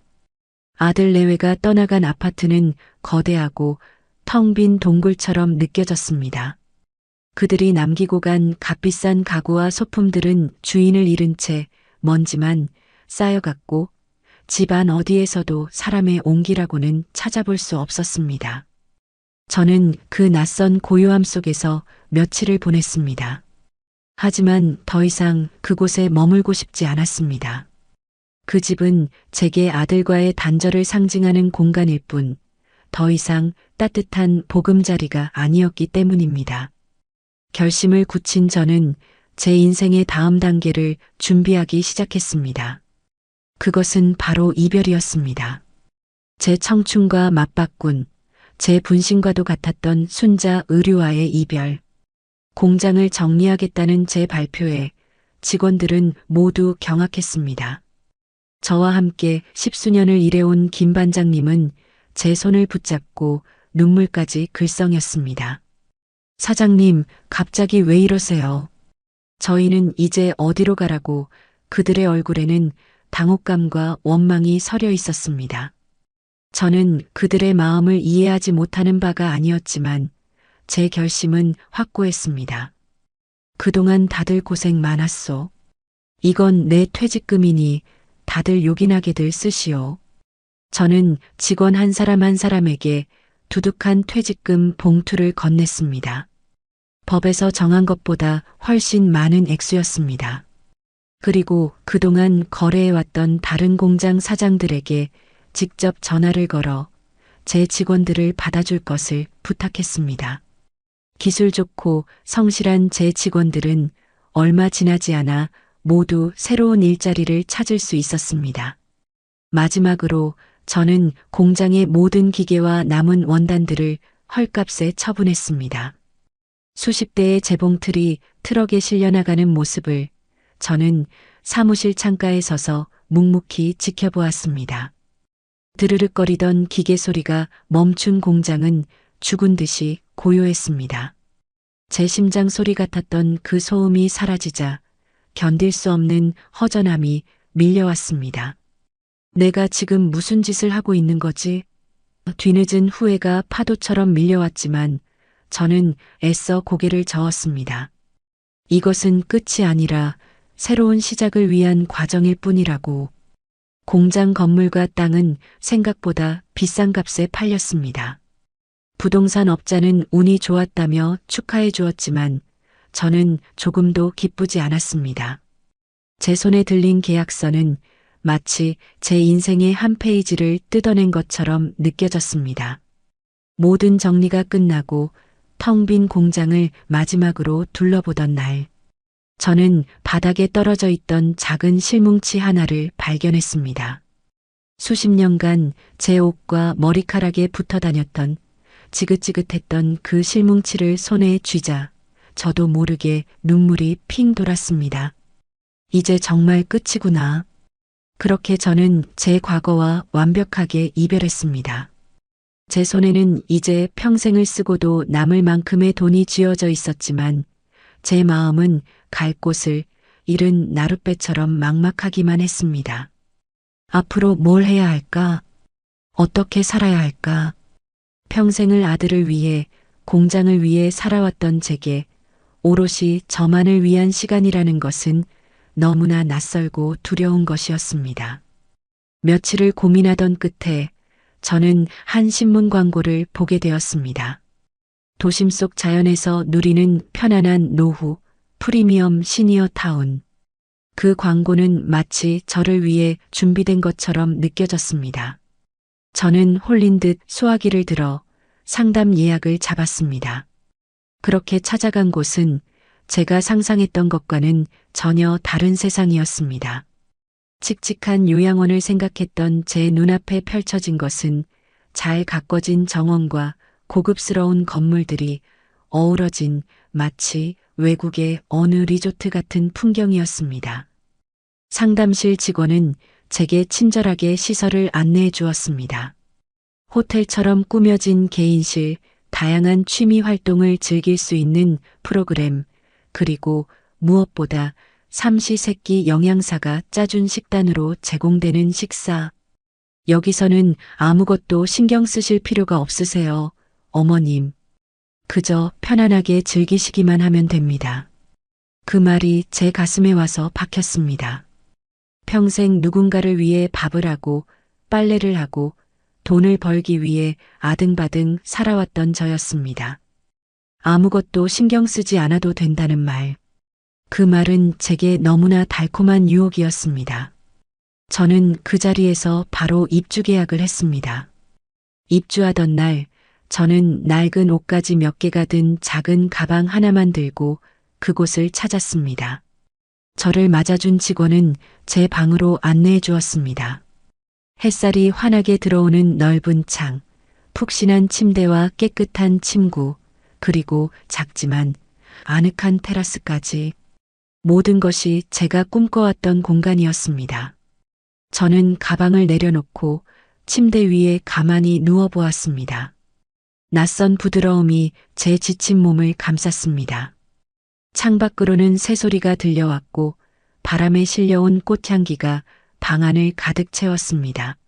S2: 아들 내외가 떠나간 아파트는 거대하고 텅 빈 동굴처럼 느껴졌습니다. 그들이 남기고 간 값비싼 가구와 소품들은 주인을 잃은 채 먼지만 쌓여갔고 집안 어디에서도 사람의 온기라고는 찾아볼 수 없었습니다. 저는 그 낯선 고요함 속에서 며칠을 보냈습니다. 하지만 더 이상 그곳에 머물고 싶지 않았습니다. 그 집은 제게 아들과의 단절을 상징하는 공간일 뿐 더 이상 따뜻한 보금자리가 아니었기 때문입니다. 결심을 굳힌 저는 제 인생의 다음 단계를 준비하기 시작했습니다. 그것은 바로 이별이었습니다. 제 청춘과 맞바꾼, 제 분신과도 같았던 순자 의류와의 이별. 공장을 정리하겠다는 제 발표에 직원들은 모두 경악했습니다. 저와 함께 10수년을 일해온 김 반장님은 제 손을 붙잡고 눈물까지 글썽였습니다. 사장님, 갑자기 왜 이러세요? 저희는 이제 어디로 가라고 그들의 얼굴에는 당혹감과 원망이 서려 있었습니다. 저는 그들의 마음을 이해하지 못하는 바가 아니었지만 제 결심은 확고했습니다. 그동안 다들 고생 많았소. 이건 내 퇴직금이니 다들 요긴하게들 쓰시오. 저는 직원 한 사람 한 사람에게 두둑한 퇴직금 봉투를 건넸습니다. 법에서 정한 것보다 훨씬 많은 액수였습니다. 그리고 그동안 거래해왔던 다른 공장 사장들에게 직접 전화를 걸어 제 직원들을 받아줄 것을 부탁했습니다. 기술 좋고 성실한 제 직원들은 얼마 지나지 않아 모두 새로운 일자리를 찾을 수 있었습니다. 마지막으로 저는 공장의 모든 기계와 남은 원단들을 헐값에 처분했습니다. 수십 대의 재봉틀이 트럭에 실려나가는 모습을 저는 사무실 창가에 서서 묵묵히 지켜보았습니다. 드르륵거리던 기계 소리가 멈춘 공장은 죽은 듯이 고요했습니다. 제 심장 소리 같았던 그 소음이 사라지자 견딜 수 없는 허전함이 밀려왔습니다. 내가 지금 무슨 짓을 하고 있는 거지? 뒤늦은 후회가 파도처럼 밀려왔지만 저는 애써 고개를 저었습니다. 이것은 끝이 아니라 새로운 시작을 위한 과정일 뿐이라고. 공장 건물과 땅은 생각보다 비싼 값에 팔렸습니다. 부동산 업자는 운이 좋았다며 축하해 주었지만 저는 조금도 기쁘지 않았습니다. 제 손에 들린 계약서는 마치 제 인생의 한 페이지를 뜯어낸 것처럼 느껴졌습니다. 모든 정리가 끝나고 텅 빈 공장을 마지막으로 둘러보던 날, 저는 바닥에 떨어져 있던 작은 실뭉치 하나를 발견했습니다. 수십 년간 제 옷과 머리카락에 붙어 다녔던 지긋지긋했던 그 실뭉치를 손에 쥐자 저도 모르게 눈물이 핑 돌았습니다. 이제 정말 끝이구나. 그렇게 저는 제 과거와 완벽하게 이별했습니다. 제 손에는 이제 평생을 쓰고도 남을 만큼의 돈이 쥐어져 있었지만 제 마음은 갈 곳을 잃은 나룻배처럼 막막하기만 했습니다. 앞으로 뭘 해야 할까? 어떻게 살아야 할까? 평생을 아들을 위해, 공장을 위해 살아왔던 제게 오롯이 저만을 위한 시간이라는 것은 너무나 낯설고 두려운 것이었습니다. 며칠을 고민하던 끝에 저는 한 신문 광고를 보게 되었습니다. 도심 속 자연에서 누리는 편안한 노후, 프리미엄 시니어 타운. 그 광고는 마치 저를 위해 준비된 것처럼 느껴졌습니다. 저는 홀린 듯 수화기를 들어 상담 예약을 잡았습니다. 그렇게 찾아간 곳은 제가 상상했던 것과는 전혀 다른 세상이었습니다. 칙칙한 요양원을 생각했던 제 눈앞에 펼쳐진 것은 잘 가꿔진 정원과 고급스러운 건물들이 어우러진 마치 외국의 어느 리조트 같은 풍경이었습니다. 상담실 직원은 제게 친절하게 시설을 안내해 주었습니다. 호텔처럼 꾸며진 개인실, 다양한 취미 활동을 즐길 수 있는 프로그램, 그리고 무엇보다 삼시세끼 영양사가 짜준 식단으로 제공되는 식사. 여기서는 아무것도 신경 쓰실 필요가 없으세요, 어머님. 그저 편안하게 즐기시기만 하면 됩니다. 그 말이 제 가슴에 와서 박혔습니다. 평생 누군가를 위해 밥을 하고 빨래를 하고 돈을 벌기 위해 아등바등 살아왔던 저였습니다. 아무것도 신경 쓰지 않아도 된다는 말. 그 말은 제게 너무나 달콤한 유혹이었습니다. 저는 그 자리에서 바로 입주 계약을 했습니다. 입주하던 날, 저는 낡은 옷가지 몇 개가 든 작은 가방 하나만 들고 그곳을 찾았습니다. 저를 맞아준 직원은 제 방으로 안내해 주었습니다. 햇살이 환하게 들어오는 넓은 창, 푹신한 침대와 깨끗한 침구, 그리고 작지만 아늑한 테라스까지 모든 것이 제가 꿈꿔왔던 공간이었습니다. 저는 가방을 내려놓고 침대 위에 가만히 누워보았습니다. 낯선 부드러움이 제 지친 몸을 감쌌습니다. 창밖으로는 새소리가 들려왔고 바람에 실려온 꽃향기가 방 안을 가득 채웠습니다.